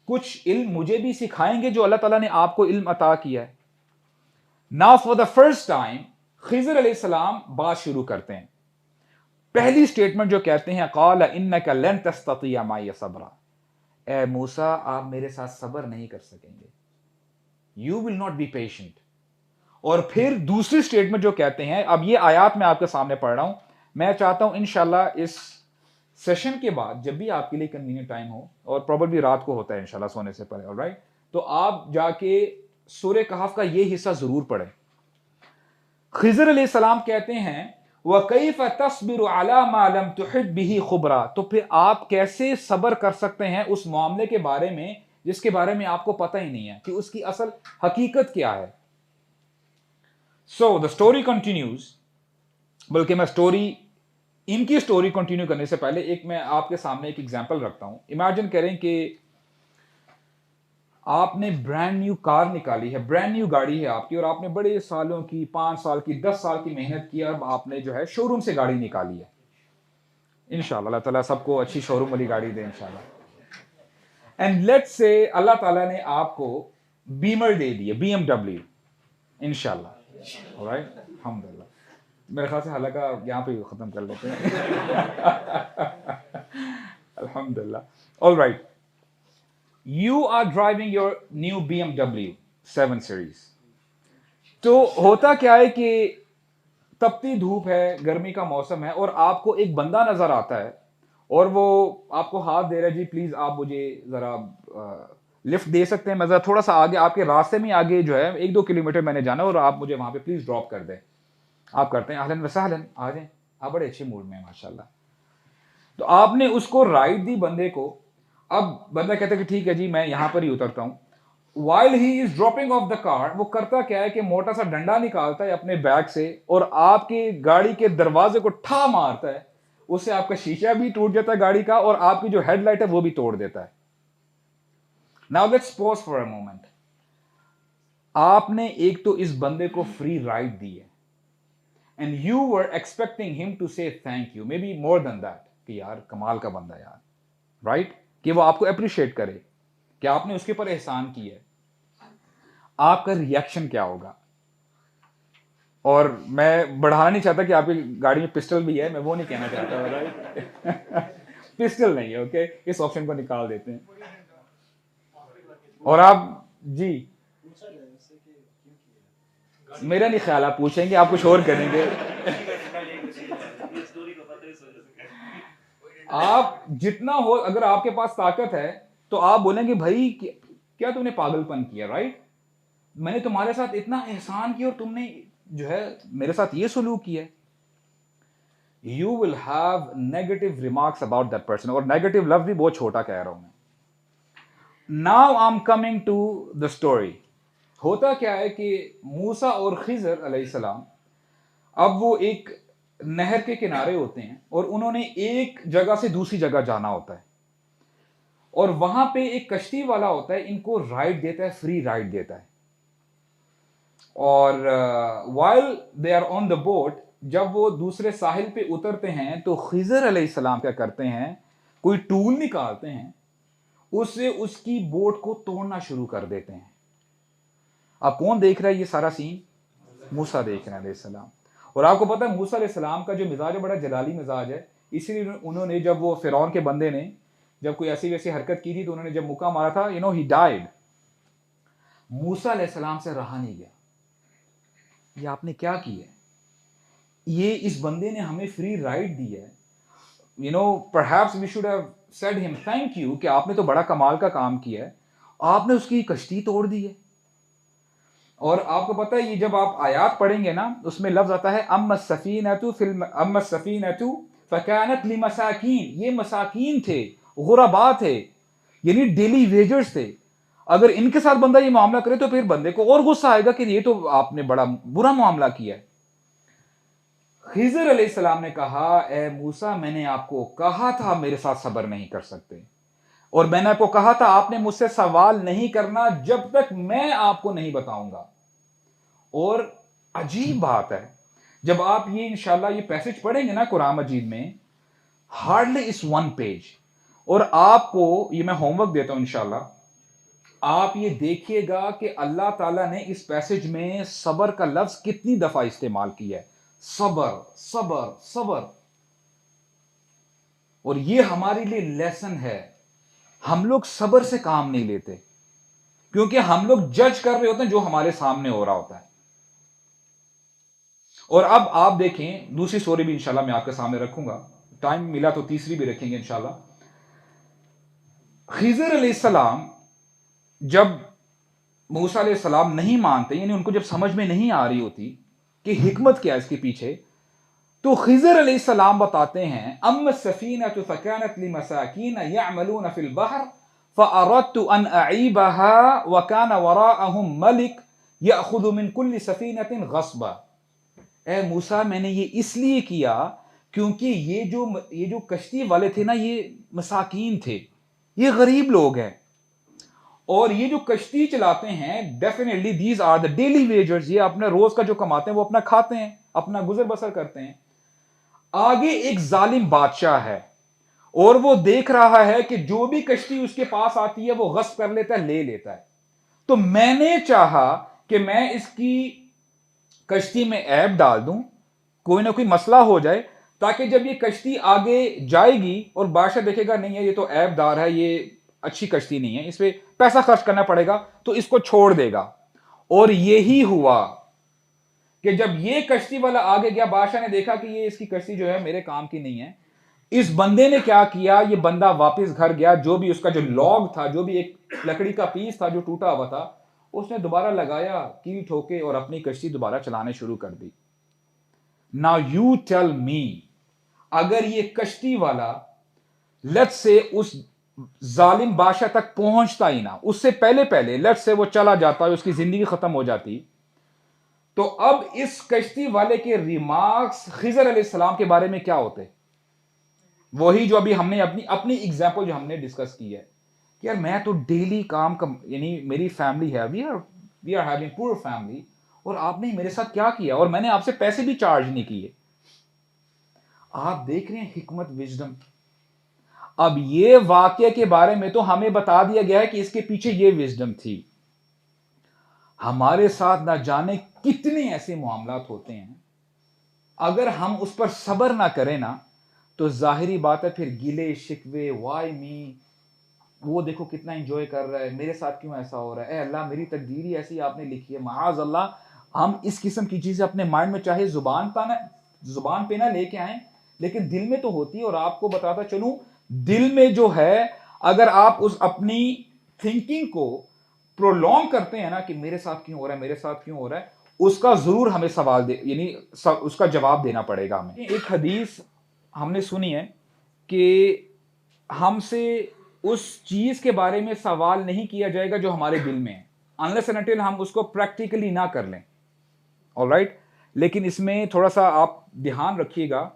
Speaker 1: کچھ علم مجھے بھی سکھائیں گے جو اللہ تعالیٰ نے آپ کو علم عطا کیا ہے. Now for the first time خضر علیہ السلام بات شروع کرتے ہیں. پہلی سٹیٹمنٹ جو کہتے ہیں قَالَ إِنَّكَ لَن تَسْتَطِيعَ مَعِيَ صَبْرًا. اے موسیٰ، آپ میرے ساتھ صبر نہیں کر سکیں گے. You will not be patient. اور پھر دوسری سٹیٹمنٹ جو کہتے ہیں، اب یہ آیات میں آپ کے سامنے پڑھ رہا ہوں. میں چاہتا ہوں انشاءاللہ اس سیشن کے بعد جب بھی آپ کے لیے کنوینئنٹ ٹائم ہو، اور پروبیبلی رات کو ہوتا ہے انشاءاللہ سونے سے پہلے، آلرائٹ، تو آپ جا کے سورہ کہف کا یہ حصہ ضرور پڑھیں. خضر علیہ السلام کہتے ہیں وَكَيْفَ تَصْبِرُ عَلَى مَا لَمْ تُحِطْ بِهِ خُبْرًا. تو پھر آپ کیسے صبر کر سکتے ہیں اس معاملے کے بارے میں جس کے بارے میں آپ کو پتہ ہی نہیں ہے کہ اس کی اصل حقیقت کیا ہے. So the story continues. بلکہ میں ان کی سٹوری کنٹینیو کرنے سے پہلے ایک میں آپ کے سامنے ایک ایگزامپل رکھتا ہوں. امیجن کریں کہ آپ نے برانڈ نیو کار نکالی ہے، برانڈ نیو گاڑی ہے آپ کی، اور آپ نے بڑے سالوں کی، 5 سال کی، 10 سال کی محنت کی، اب آپ نے جو ہے شو روم سے گاڑی نکالی ہے. انشاءاللہ اللہ تعالیٰ سب کو اچھی شو روم والی گاڑی دے انشاءاللہ. اینڈ لیٹ سے اللہ تعالیٰ نے آپ کو بیمر دے دی ہے، BMW انشاءاللہ. alright، الحمدللہ. میرے خیال سے حلقہ یہاں پہ ختم کر لیتے ہیں. الحمدللہ. alright، you are driving your new BMW 7 Series. تو ہوتا کیا ہے کہ تپتی دھوپ ہے، گرمی کا موسم ہے، اور آپ کو ایک بندہ نظر آتا ہے اور وہ آپ کو ہاتھ دے رہا ہے، جی پلیز آپ مجھے ذرا لفٹ دے سکتے ہیں، میں ذرا تھوڑا سا آگے آپ کے راستے میں آگے جو ہے 1-2 کلومیٹر میں نے جانا ہے اور آپ مجھے وہاں پہ پلیز ڈراپ کر دیں. آپ کرتے ہیں اہلاً وسہلاً، آ جائیں، آپ بڑے اچھے موڈ میں ہیں ماشاءاللہ. تو آپ نے اس کو رائڈ دی بندے کو. اب بندہ کہتا ہے کہ ٹھیک ہے جی میں یہاں پر ہی اترتا ہوں. while he is dropping off the car، وہ کرتا کیا ہے کہ موٹا سا ڈنڈا نکالتا ہے اپنے بیگ سے اور آپ کی گاڑی کے دروازے کو ٹھا مارتا ہے. اس سے آپ کا شیشہ بھی ٹوٹ جاتا ہے گاڑی کا، اور آپ کی جو ہیڈ لائٹ ہے وہ بھی توڑ دیتا ہے. Now let's pause for a moment. آپ نے ایک تو اس بندے کو فری رائڈ دی ہے، and you were expecting him to say thank you, maybe more than that, کہ یار کمال کا بندہ یار, right, کہ وہ آپ کو اپریشیٹ کرے کہ آپ نے اس کے پر احسان کیا ہے, آپ کا ریئیکشن کیا ہوگا؟ اور میں بڑھانا نہیں چاہتا کہ آپ کی گاڑی میں پسٹل بھی ہے, میں وہ نہیں کہنا چاہتا, رائٹ, پسٹل نہیں ہے, اوکے, اس آپشن کو نکال دیتے ہیں. اور آپ جی, میرا نہیں خیال آپ پوچھیں گے, آپ کچھ اور کریں گے. آپ جتنا ہو, اگر آپ کے پاس طاقت ہے تو آپ بولیں گے بھائی کیا تم نے پاگل پن کیا, رائٹ, میں نے تمہارے ساتھ اتنا احسان کیا اور تم نے جو ہے میرے ساتھ یہ سلوک کیا. You will have negative remarks about that person, اور نیگیٹو لفظ بھی بہت چھوٹا کہہ رہا ہوں میں. Now I'm coming to the story. ہوتا کیا ہے کہ موسیٰ اور خضر علیہ السلام اب وہ ایک نہر کے کنارے ہوتے ہیں اور انہوں نے ایک جگہ سے دوسری جگہ جانا ہوتا ہے, اور وہاں پہ ایک کشتی والا ہوتا ہے, ان کو رائڈ دیتا ہے, فری رائڈ دیتا ہے. اور while they are on the boat, جب وہ دوسرے ساحل پہ اترتے ہیں تو خضر علیہ السلام کیا کرتے ہیں, کوئی ٹول نکالتے ہیں, اس سے اس کی بوٹ کو توڑنا شروع کر دیتے ہیں. اب کون دیکھ رہا ہے یہ سارا سین؟ موسیٰ دیکھ رہے ہیں علیہ السلام. اور آپ کو پتا ہے موسیٰ علیہ السلام کا جو مزاج ہے بڑا جلالی مزاج ہے, اسی لیے انہوں نے جب وہ فرعون کے بندے نے جب کوئی ایسی ویسی حرکت کی تھی تو انہوں نے جب مکہ مارا تھا, he died. موسیٰ علیہ السلام سے رہا نہیں گیا, یہ آپ نے کیا کیا ہے, یہ اس بندے نے ہمیں فری رائڈ دی ہے, perhaps we should have said him thank you, کہ آپ نے تو بڑا کمال کا کام کیا ہے, آپ نے اس کی کشتی توڑ دی ہے. اور آپ کو پتہ ہے یہ جب آپ آیات پڑھیں گے نا, اس میں لفظ آتا ہے اما السفینۃ فکانت لمساکین, یہ مساکین تھے, غرباء تھے, یعنی ڈیلی ویجرز تھے. اگر ان کے ساتھ بندہ یہ معاملہ کرے تو پھر بندے کو اور غصہ آئے گا کہ یہ تو آپ نے بڑا برا معاملہ کیا ہے. خضر علیہ السلام نے کہا, اے موسیٰ, میں نے آپ کو کہا تھا میرے ساتھ صبر نہیں کر سکتے, اور میں نے آپ کو کہا تھا آپ نے مجھ سے سوال نہیں کرنا جب تک میں آپ کو نہیں بتاؤں گا. اور عجیب بات ہے, جب آپ یہ انشاءاللہ یہ پیسج پڑھیں گے نا قرآن مجید میں, ہارڈلی اس 1 پیج, اور آپ کو یہ میں ہوم ورک دیتا ہوں انشاءاللہ, آپ یہ دیکھیے گا کہ اللہ تعالیٰ نے اس پیسج میں صبر کا لفظ کتنی دفعہ استعمال کیا ہے. صبر صبر صبر. اور یہ ہمارے لیے لیسن ہے. ہم لوگ صبر سے کام نہیں لیتے کیونکہ ہم لوگ جج کر رہے ہوتے ہیں جو ہمارے سامنے ہو رہا ہوتا ہے. اور اب آپ دیکھیں دوسری سٹوری بھی انشاءاللہ میں آپ کے سامنے رکھوں گا, ٹائم ملا تو تیسری بھی رکھیں گے انشاءاللہ. خضر علیہ السلام جب موسیٰ علیہ السلام نہیں مانتے, یعنی ان کو جب سمجھ میں نہیں آ رہی ہوتی کہ حکمت کیا ہے اس کے پیچھے, تو خضر علیہ السلام بتاتے ہیں اما السفینۃ فکانت لمساکین یعملون فی البحر فاردت ان اعیبها وکان وراءهم ملک یاخذ من کل سفینۃ غصبا. اے موسیٰ, میں نے یہ اس لیے کیا کیونکہ یہ جو کشتی والے تھے نا, یہ مساکین تھے, یہ غریب لوگ ہیں, اور یہ جو کشتی چلاتے ہیں definitely these are the daily wagers, یہ اپنا روز کا جو کماتے ہیں وہ اپنا کھاتے ہیں, اپنا گزر بسر کرتے ہیں. آگے ایک ظالم بادشاہ ہے اور وہ دیکھ رہا ہے کہ جو بھی کشتی اس کے پاس آتی ہے وہ غصب کر لیتا ہے, لے لیتا ہے. تو میں نے چاہا کہ میں اس کی کشتی میں عیب ڈال دوں, کوئی نہ کوئی مسئلہ ہو جائے, تاکہ جب یہ کشتی آگے جائے گی اور بادشاہ دیکھے گا نہیں ہے یہ تو عیب دار ہے, یہ اچھی کشتی نہیں ہے, اس پہ پیسہ خرچ کرنا پڑے گا, تو اس کو چھوڑ دے گا. اور یہی ہوا کہ جب یہ کشتی والا آگے گیا, بادشاہ نے دیکھا کہ یہ اس کی کشتی جو ہے میرے کام کی نہیں ہے. اس بندے نے کیا کیا, یہ بندہ واپس گھر گیا, جو بھی اس کا جو لاگ تھا, جو بھی ایک لکڑی کا پیس تھا جو ٹوٹا ہوا تھا, اس نے دوبارہ لگایا, کی ٹھوکے, اور اپنی کشتی دوبارہ چلانے شروع کر دی. Now you tell me, اگر یہ کشتی والا لیٹس سے اس ظالم بادشاہ تک پہنچتا ہی نہ, اس سے پہلے لیٹس سے وہ چلا جاتا, اس کی زندگی ختم ہو جاتی, تو اب اس کشتی والے کے ریمارکس خضر علیہ السلام کے بارے میں کیا ہوتے؟ وہی جو ابھی ہم نے اپنی ایگزامپل جو ہم نے ڈسکس کی ہے کہ یار میں تو ڈیلی کام کا, یعنی میری فیملی ہے, وی آر ہیونگ پور فیملی, اور آپ نے میرے ساتھ کیا کیا, اور میں نے آپ سے پیسے بھی چارج نہیں کیے. آپ دیکھ رہے ہیں حکمت, وزڈم. اب یہ واقعے کے بارے میں تو ہمیں بتا دیا گیا ہے کہ اس کے پیچھے یہ وزڈم تھی. ہمارے ساتھ نہ جانے کتنے ایسے معاملات ہوتے ہیں, اگر ہم اس پر صبر نہ کریں نا تو ظاہری بات ہے پھر گلے شکوے, وائی می, وہ دیکھو کتنا انجوائے کر رہا ہے, میرے ساتھ کیوں ایسا ہو رہا ہے, اے اللہ میری تقدیر ہی ایسی آپ نے لکھی ہے. معاذ اللہ ہم اس قسم کی چیزیں اپنے مائنڈ میں چاہے زبان پہ نہ لے کے آئیں, لیکن دل میں تو ہوتی ہے. اور آپ کو بتاتا چلوں, دل میں جو ہے اگر آپ اس اپنی تھنکنگ کو پرولونگ کرتے ہیں نا کہ میرے ساتھ کیوں ہو رہا ہے, میرے ساتھ کیوں ہو رہا ہے, اس کا ضرور ہمیں سوال یعنی اس کا جواب دینا پڑے گا ہمیں. ایک حدیث ہم نے سنی ہے کہ ہم سے اس چیز کے بارے میں سوال نہیں کیا جائے گا جو ہمارے دل میں ہے, unless and until ہم اس کو پریکٹیکلی نہ کر لیں. alright, لیکن اس میں تھوڑا سا آپ دھیان رکھیے گا,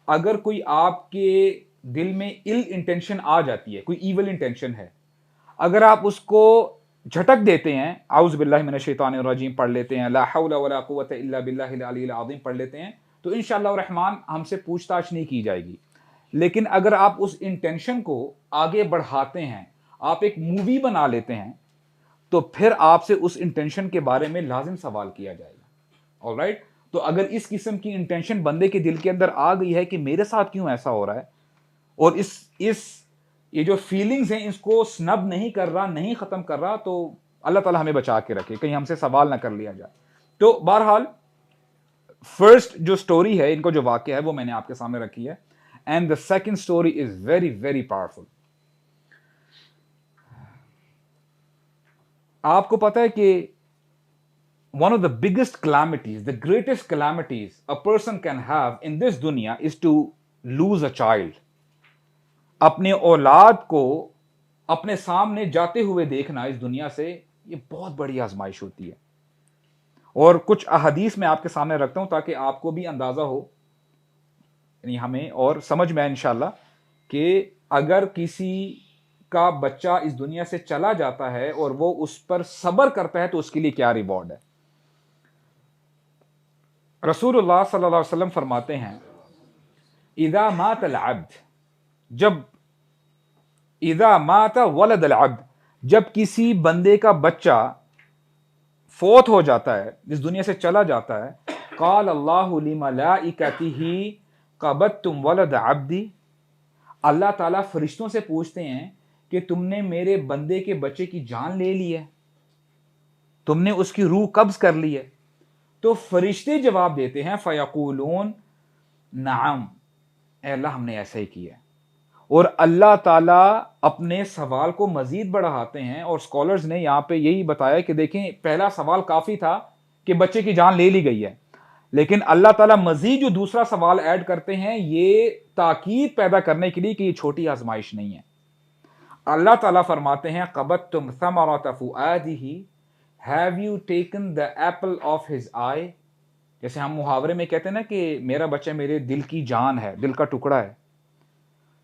Speaker 1: اگر کوئی آپ کے دل میں ill انٹینشن آ جاتی ہے, کوئی ایول انٹینشن ہے, اگر آپ اس کو جھٹک دیتے ہیں, اعوذ باللہ من الشیطان الرجیم پڑھ لیتے ہیں, لا حول ولا قوت الا باللہ العلی العظیم پڑھ لیتے ہیں, تو انشاءاللہ الرحمن ہم سے پوچھ تاچھ نہیں کی جائے گی. لیکن اگر آپ اس انٹینشن کو آگے بڑھاتے ہیں, آپ ایک مووی بنا لیتے ہیں, تو پھر آپ سے اس انٹینشن کے بارے میں لازم سوال کیا جائے گا. alright, تو اگر اس قسم کی انٹینشن بندے کے دل کے اندر آ گئی ہے کہ میرے ساتھ کیوں ایسا ہو رہا ہے, اور یہ جو فیلنگز ہیں اس کو سنب نہیں کر رہا, نہیں ختم کر رہا, تو اللہ تعالی ہمیں بچا کے رکھے کہیں ہم سے سوال نہ کر لیا جائے. تو بہرحال فرسٹ جو سٹوری ہے, ان کو جو واقعہ ہے وہ میں نے آپ کے سامنے رکھی ہے, and the second story is very very powerful. آپ کو پتا ہے کہ one of the biggest calamities, the greatest calamities a person can have in this dunya is to lose a child. اپنے اولاد کو اپنے سامنے جاتے ہوئے دیکھنا اس دنیا سے, یہ بہت بڑی آزمائش ہوتی ہے. اور کچھ احادیث میں آپ کے سامنے رکھتا ہوں تاکہ آپ کو بھی اندازہ ہو, یعنی ہمیں اور سمجھ میں انشاءاللہ, کہ اگر کسی کا بچہ اس دنیا سے چلا جاتا ہے اور وہ اس پر صبر کرتا ہے تو اس کے لیے کیا ریوارڈ ہے. رسول اللہ صلی اللہ علیہ وسلم فرماتے ہیں, اذا مات العبد, اذا مات ولد العبد, جب کسی بندے کا بچہ فوت ہو جاتا ہے, اس دنیا سے چلا جاتا ہے, قال اللہ لملائکتہ قبضتم ولد عبدی, اللہ تعالیٰ فرشتوں سے پوچھتے ہیں کہ تم نے میرے بندے کے بچے کی جان لے لی ہے, تم نے اس کی روح قبض کر لی ہے. تو فرشتے جواب دیتے ہیں, فیقولون نعم, اے اللہ ہم نے ایسا ہی کیا. اور اللہ تعالیٰ اپنے سوال کو مزید بڑھاتے ہیں, اور اسکالرز نے یہاں پہ یہی بتایا کہ دیکھیں پہلا سوال کافی تھا کہ بچے کی جان لے لی گئی ہے, لیکن اللہ تعالیٰ مزید جو دوسرا سوال ایڈ کرتے ہیں یہ تاکید پیدا کرنے کے لیے کہ یہ چھوٹی آزمائش نہیں ہے. اللہ تعالیٰ فرماتے ہیں, قبضتم ثمرۃ فؤادہ, have you taken the apple of his eye, جیسے ہم محاورے میں کہتے ہیں نا کہ میرا بچہ میرے دل کی جان ہے, دل کا ٹکڑا ہے,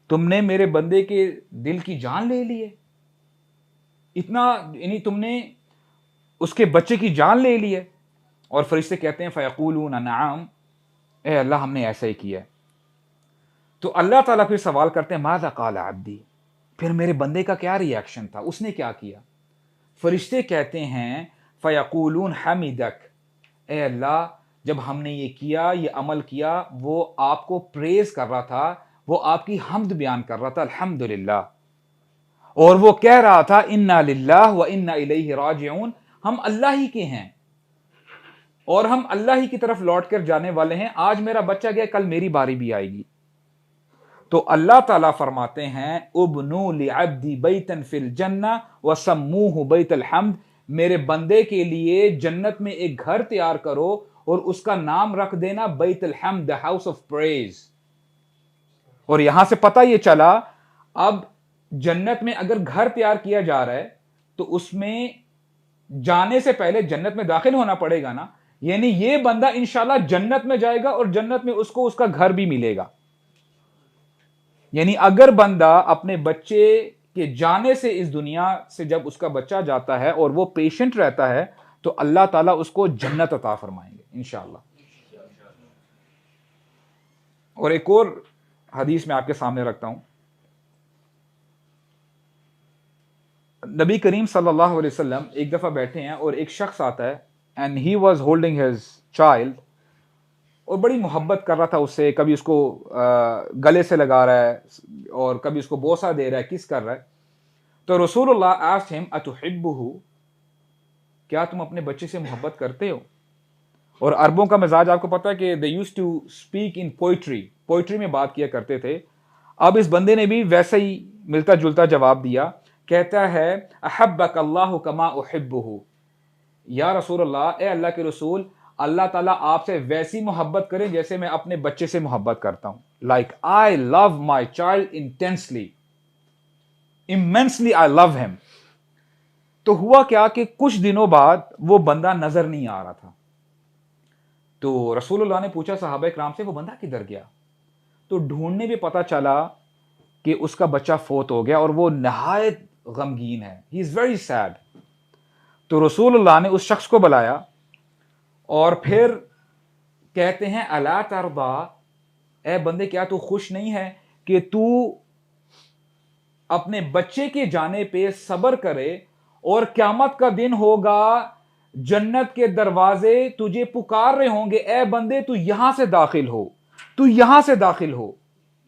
Speaker 1: تم نے میرے بندے کے دل کی جان لے لی ہے, اتنا یعنی تم نے اس کے بچے کی جان لے لی ہے. اور فرشتے کہتے ہیں فیقولون نعم, اے اللہ ہم نے ایسا ہی کیا. تو اللہ تعالیٰ پھر سوال کرتے ہیں, ماذا قال عبدی, پھر میرے بندے کا کیا ری ایکشن تھا, اس نے کیا کیا. فرشتے کہتے ہیں فیقولون حمدک, اے اللہ جب ہم نے یہ کیا, یہ عمل کیا, وہ آپ کو پریز کر رہا تھا, وہ آپ کی حمد بیان کر رہا تھا, الحمدللہ, اور وہ کہہ رہا تھا انا للہ و انا الیہ راجعون, ہم اللہ ہی کے ہیں اور ہم اللہ ہی کی طرف لوٹ کر جانے والے ہیں, آج میرا بچہ گیا, کل میری باری بھی آئے گی. تو اللہ تعالیٰ فرماتے ہیں, ابنوا لعبدی بیتا فی الجنہ وسموہ بیت الحمد, میرے بندے کے لیے جنت میں ایک گھر تیار کرو اور اس کا نام رکھ دینا بیت الحمد, the house of praise. اور یہاں سے پتہ یہ چلا, اب جنت میں اگر گھر تیار کیا جا رہا ہے تو اس میں جانے سے پہلے جنت میں داخل ہونا پڑے گا نا, یعنی یہ بندہ انشاءاللہ جنت میں جائے گا اور جنت میں اس کو اس کا گھر بھی ملے گا. یعنی اگر بندہ اپنے بچے کے جانے سے اس دنیا سے جب اس کا بچہ جاتا ہے اور وہ پیشنٹ رہتا ہے, تو اللہ تعالیٰ اس کو جنت عطا فرمائیں گے انشاءاللہ۔ اور ایک اور حدیث میں آپ کے سامنے رکھتا ہوں، نبی کریم صلی اللہ علیہ وسلم ایک دفعہ بیٹھے ہیں اور ایک شخص آتا ہے and he was holding his child, اور بڑی محبت کر رہا تھا اس سے، کبھی اس کو گلے سے لگا رہا ہے اور کبھی اس کو بوسہ دے رہا ہے، کس کر رہا ہے۔ تو رسول اللہ asked him اتحبہ، کیا تم اپنے بچے سے محبت کرتے ہو؟ اور عربوں کا مزاج آپ کو پتا ہے کہ they used to speak in poetry میں بات کیا کرتے تھے۔ اب اس بندے نے بھی ویسا ہی ملتا جلتا جواب دیا، کہتا ہے احبک اللہ کما احبہ، یا رسول اللہ، اے اللہ کے رسول، اللہ تعالیٰ آپ سے ویسی محبت کرے جیسے میں اپنے بچے سے محبت کرتا ہوں۔ Like I love my child intensely, immensely I love him۔ تو ہوا کیا کہ کچھ دنوں بعد وہ بندہ نظر نہیں آ رہا تھا، تو رسول اللہ نے پوچھا صحابہ کرام سے وہ بندہ کدھر گیا؟ تو ڈھونڈنے بھی پتا چلا کہ اس کا بچہ فوت ہو گیا اور وہ نہایت غمگین ہے، he is very sad۔ تو رسول اللہ نے اس شخص کو بلایا اور پھر کہتے ہیں الا ترضا، اے بندے کیا تو خوش نہیں ہے کہ تو اپنے بچے کے جانے پہ صبر کرے، اور قیامت کا دن ہوگا، جنت کے دروازے تجھے پکار رہے ہوں گے، اے بندے تو یہاں سے داخل ہو، تو یہاں سے داخل ہو،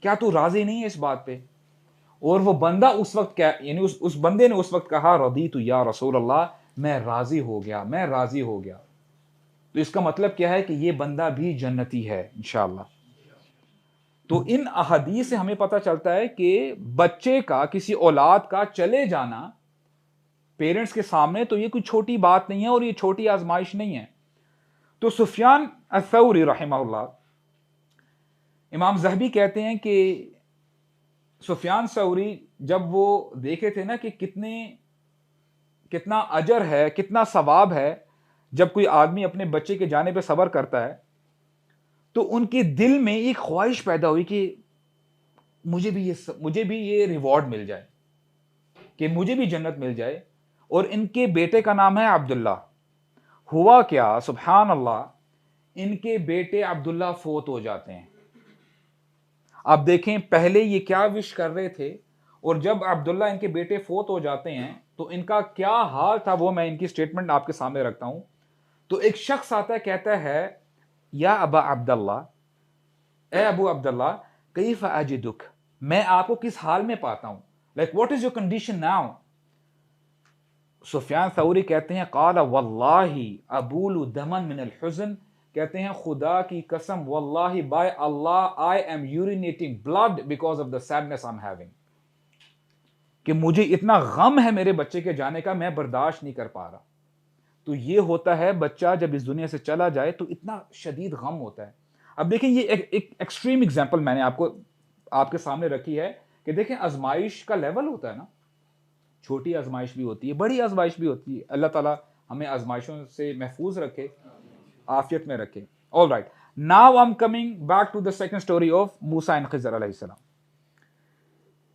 Speaker 1: کیا تو راضی نہیں ہے اس بات پہ؟ اور وہ بندہ اس وقت یعنی اس بندے نے اس وقت کہا رضیت یا رسول اللہ، میں راضی ہو گیا، میں راضی ہو گیا۔ تو اس کا مطلب کیا ہے کہ یہ بندہ بھی جنتی ہے انشاءاللہ۔ تو ان احادیث سے ہمیں پتہ چلتا ہے کہ بچے کا، کسی اولاد کا چلے جانا پیرنٹس کے سامنے تو یہ کوئی چھوٹی بات نہیں ہے اور یہ چھوٹی آزمائش نہیں ہے۔ تو سفیان الثوری رحمہ اللہ، امام ذہبی کہتے ہیں کہ سفیان ثوری جب وہ دیکھے تھے نا کہ کتنا اجر ہے، کتنا ثواب ہے جب کوئی آدمی اپنے بچے کے جانے پہ صبر کرتا ہے، تو ان کے دل میں ایک خواہش پیدا ہوئی کہ مجھے بھی یہ ریوارڈ مل جائے، کہ مجھے بھی جنت مل جائے۔ اور ان کے بیٹے کا نام ہے عبداللہ۔ ہوا کیا، سبحان اللہ، ان کے بیٹے عبداللہ فوت ہو جاتے ہیں۔ اب دیکھیں پہلے یہ کیا وش کر رہے تھے، اور جب عبداللہ ان کے بیٹے فوت ہو جاتے ہیں تو ان کا کیا حال تھا، وہ میں ان کی سٹیٹمنٹ آپ کے سامنے رکھتا ہوں۔ تو ایک شخص آتا ہے، کہتا ہے یا ابا عبداللہ، اے ابو عبداللہ، کیف اجدک، میں آپ کو کس حال میں پاتا ہوں، like what is your condition now? Sufyan Thawri کہتے ہیں قال واللہ ابول دمن من الحزن، کہتے ہیں خدا کی قسم، واللہ by Allah I am urinating blood because of the sadness I am having, کہ مجھے اتنا غم ہے میرے بچے کے جانے کا، میں برداشت نہیں کر پا رہا۔ تو یہ ہوتا ہے بچہ جب اس دنیا سے چلا جائے تو اتنا شدید غم ہوتا ہے۔ اب دیکھیں یہ ایک ایکسٹریم ایگزامپل میں نے آپ کے سامنے رکھی ہے کہ دیکھیں آزمائش کا لیول ہوتا ہے نا، چھوٹی آزمائش بھی ہوتی ہے، بڑی آزمائش بھی ہوتی ہے۔ اللہ تعالیٰ ہمیں آزمائشوں سے محفوظ رکھے، عافیت میں رکھے۔ All right, now I'm coming back to the second story of Musa and خضر علیہ السلام۔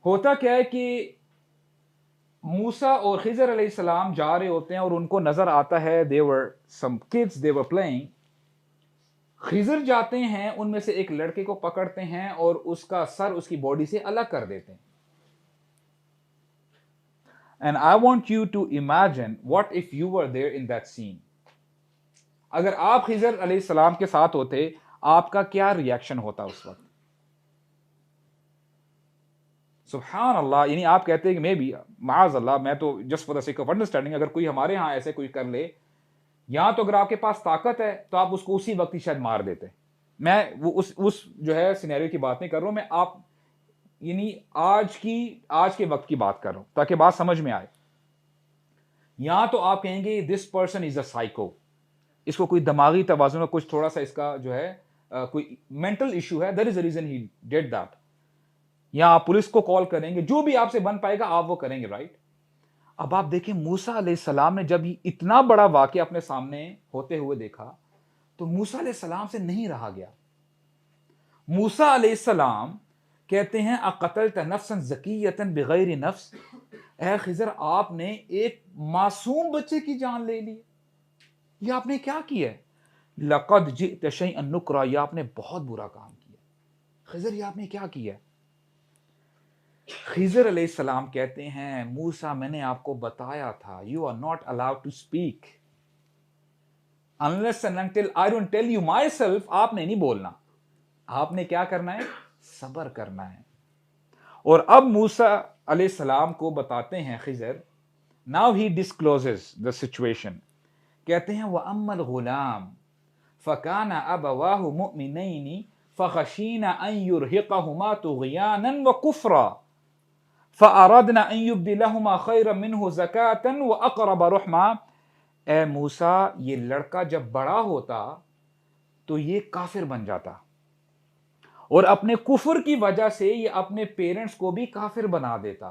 Speaker 1: ہوتا کیا ہے کہ موسیٰ اور خضر علیہ السلام جا رہے ہوتے ہیں اور ان کو نظر آتا ہے they were some kids they were playing۔ خضر جاتے ہیں، ان میں سے ایک لڑکے کو پکڑتے ہیں اور اس کا سر اس کی باڈی سے الگ کر دیتے ہیں۔ And I want you to imagine what if you were there in that scene۔ اگر آپ خضر علیہ السلام کے ساتھ ہوتے، آپ کا کیا ریاکشن ہوتا اس وقت؟ سبحان اللہ، یعنی آپ کہتے ہیں کہ میں بھی معاذ اللہ، میں تو just for the sake of understanding, اگر کوئی ہمارے ہاں ایسے کوئی کر لے، یہاں تو اگر آپ کے پاس طاقت ہے تو آپ اس کو اسی وقت ہی شاید مار دیتے۔ میں وہ اس جو ہے سینیریو کی بات نہیں کر رہا ہوں، میں آپ یعنی آج کے وقت کی بات کر رہا ہوں تاکہ بات سمجھ میں آئے۔ یہاں تو آپ کہیں گے this person is a psycho, اس کو کوئی دماغی توازن میں کچھ تھوڑا سا اس کا جو ہے کوئی مینٹل ایشو ہے، that is a reason he did that. یا آپ پولیس کو کال کریں گے، جو بھی آپ سے بن پائے گا آپ وہ کریں گے، رائٹ؟ اب آپ دیکھیں موسیٰ علیہ السلام نے جب یہ اتنا بڑا واقعہ اپنے سامنے ہوتے ہوئے دیکھا تو موسیٰ علیہ السلام سے نہیں رہا گیا۔ موسیٰ علیہ السلام کہتے ہیں اقتلت نفسا زکیۃ بغیر نفس، اے خضر آپ نے ایک معصوم بچے کی جان لے لی۔ یہ آپ نے کیا کیا ہے؟ لقد جئت شیئا نکرا، یہ آپ نے بہت برا کام کیا. خضر یہ آپ نے کیا کیا؟ خضر علیہ السلام کہتے ہیں موسیٰ میں نے آپ کو بتایا تھا you are not allowed to speak unless and until I don't tell you myself. آپ نے نہیں بولنا، آپ نے کیا کرنا ہے؟ صبر کرنا ہے. اور اب موسیٰ علیہ السلام کو بتاتے ہیں خضر. now he discloses the situation. کہتے ہیں وَأَمَّا الْغُلَامُ فَكَانَ أَبَوَاهُ مُؤْمِنَيْنِ فَخَشِينَا أَن يُرْهِقَهُمَا طُغْيَانًا وَكُفْرًا فَأَرَدْنَا أَن يُبْدِلَهُمَا خَيْرًا مِنْهُ زَكَاةً وَأَقْرَبَ رُحْمًا. اے موسیٰ یہ لڑکا جب بڑا ہوتا تو یہ کافر بن جاتا، اور اپنے کفر کی وجہ سے یہ اپنے پیرنٹس کو بھی کافر بنا دیتا.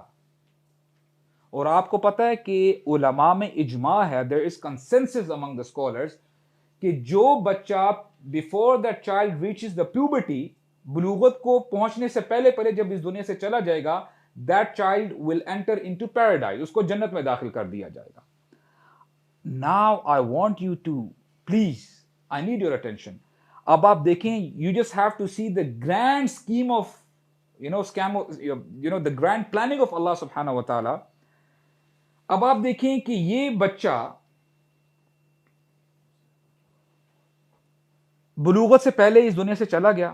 Speaker 1: اور آپ کو پتہ ہے کہ علماء میں اجماع ہے، there is consensus among the scholars، کہ جو بچہ before that child reaches the puberty، بلوغت کو پہنچنے سے پہلے جب اس دنیا سے چلا جائے گا، that child will enter into paradise، اس کو جنت میں داخل کر دیا جائے گا. Now I want you to please I need your attention. اب آپ دیکھیں you just have to see the grand scheme of the grand planning of Allah subhanahu wa ta'ala. اب آپ دیکھیں کہ یہ بچہ بلوغت سے پہلے اس دنیا سے چلا گیا،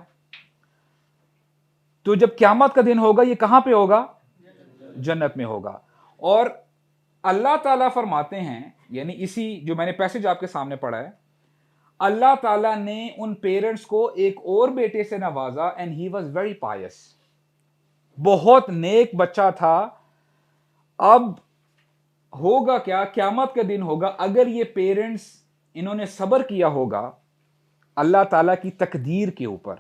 Speaker 1: تو جب قیامت کا دن ہوگا یہ کہاں پہ ہوگا؟ جنت میں ہوگا. اور اللہ تعالیٰ فرماتے ہیں، یعنی اسی جو میں نے پیسج آپ کے سامنے پڑھا ہے، اللہ تعالیٰ نے ان پیرنٹس کو ایک اور بیٹے سے نوازا and he was very pious، بہت نیک بچہ تھا. اب ہوگا کیا؟ قیامت کا دن ہوگا، اگر یہ پیرنٹس انہوں نے صبر کیا ہوگا اللہ تعالیٰ کی تقدیر کے اوپر،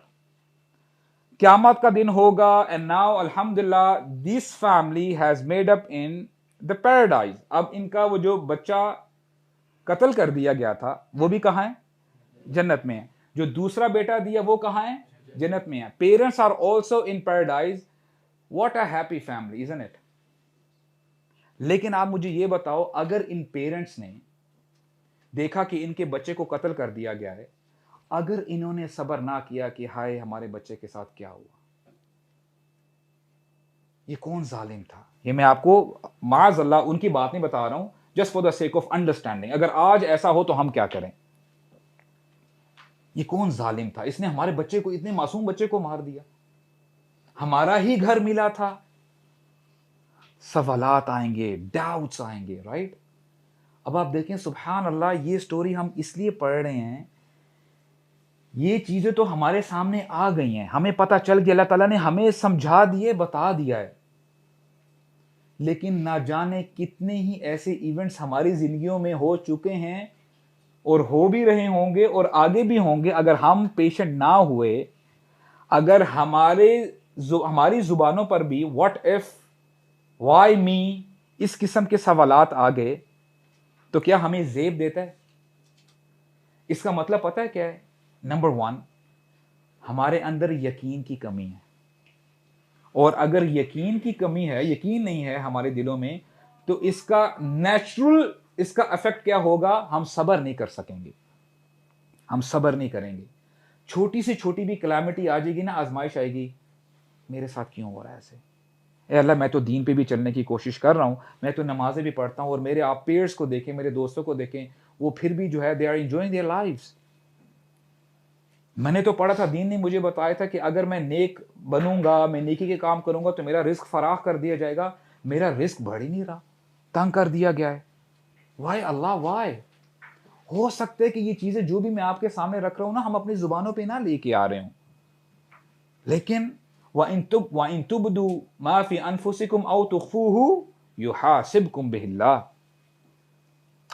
Speaker 1: قیامت کا دن ہوگا and now الحمدللہ this family has made up in the paradise. اب ان کا وہ جو بچہ قتل کر دیا گیا تھا وہ بھی کہاں ہے؟ جنت میں ہے. جو دوسرا بیٹا دیا وہ کہاں ہے؟ جنت میں ہے. Parents are also in paradise. What a happy family isn't it؟ لیکن آپ مجھے یہ بتاؤ، اگر ان پیرنٹس نے دیکھا کہ ان کے بچے کو قتل کر دیا گیا ہے، اگر انہوں نے صبر نہ کیا کہ ہائے ہمارے بچے کے ساتھ کیا ہوا، یہ کون ظالم تھا؟ یہ میں آپ کو معاذ اللہ ان کی بات نہیں بتا رہا ہوں، just for the sake of understanding. اگر آج ایسا ہو تو ہم کیا کریں؟ یہ کون ظالم تھا؟ اس نے ہمارے بچے کو، اتنے معصوم بچے کو مار دیا، ہمارا ہی گھر ملا تھا. سوالات آئیں گے، ڈاؤٹس آئیں گے، رائٹ؟ اب آپ دیکھیں سبحان اللہ، یہ سٹوری ہم اس لیے پڑھ رہے ہیں، یہ چیزیں تو ہمارے سامنے آ گئی ہیں، ہمیں پتہ چل گیا، اللہ تعالیٰ نے ہمیں سمجھا دیے، بتا دیا ہے. لیکن نہ جانے کتنے ہی ایسے ایونٹس ہماری زندگیوں میں ہو چکے ہیں اور ہو بھی رہے ہوں گے اور آگے بھی ہوں گے، اگر ہم پیشنٹ نہ ہوئے، اگر ہماری زبانوں پر بھی واٹ ایف، وائی می، اس قسم کے سوالات آ گئے تو کیا ہمیں زیب دیتا ہے؟ اس کا مطلب پتہ ہے کیا ہے؟ نمبر 1، ہمارے اندر یقین کی کمی ہے. اور اگر یقین کی کمی ہے، یقین نہیں ہے ہمارے دلوں میں، تو اس کا نیچرل، اس کا افیکٹ کیا ہوگا؟ ہم صبر نہیں کر سکیں گے، ہم صبر نہیں کریں گے. چھوٹی سے چھوٹی بھی کلیمٹی آ جائے گی نا، آزمائش آئے گی، میرے ساتھ کیوں ہو رہا ہے ایسے؟ اے اللہ میں تو دین پہ بھی چلنے کی کوشش کر رہا ہوں، میں تو نمازیں بھی پڑھتا ہوں، اور میرے آپ پیئرس کو دیکھیں، میرے دوستوں کو دیکھیں، وہ پھر بھی جو ہے they are enjoying their lives. میں نے تو پڑھا تھا، دین نے مجھے بتایا تھا کہ اگر میں نیک بنوں گا، میں نیکی کے کام کروں گا تو میرا رزق فراخ کر دیا جائے گا. میرا رزق بڑھ ہی نہیں رہا، تنگ کر دیا گیا ہے. وائے اللہ وائے؟ ہو سکتا ہے کہ یہ چیزیں جو بھی میں آپ کے سامنے رکھ رہا ہوں نا، ہم اپنی زبانوں پہ نہ لے کے آ رہے ہوں، لیکن وَإِن تُبْدُوا مَا فِي أَنفُسِكُمْ أَوْ تُخْفُوهُ يُحَاسِبْكُمْ بِهِ اللَّهُ.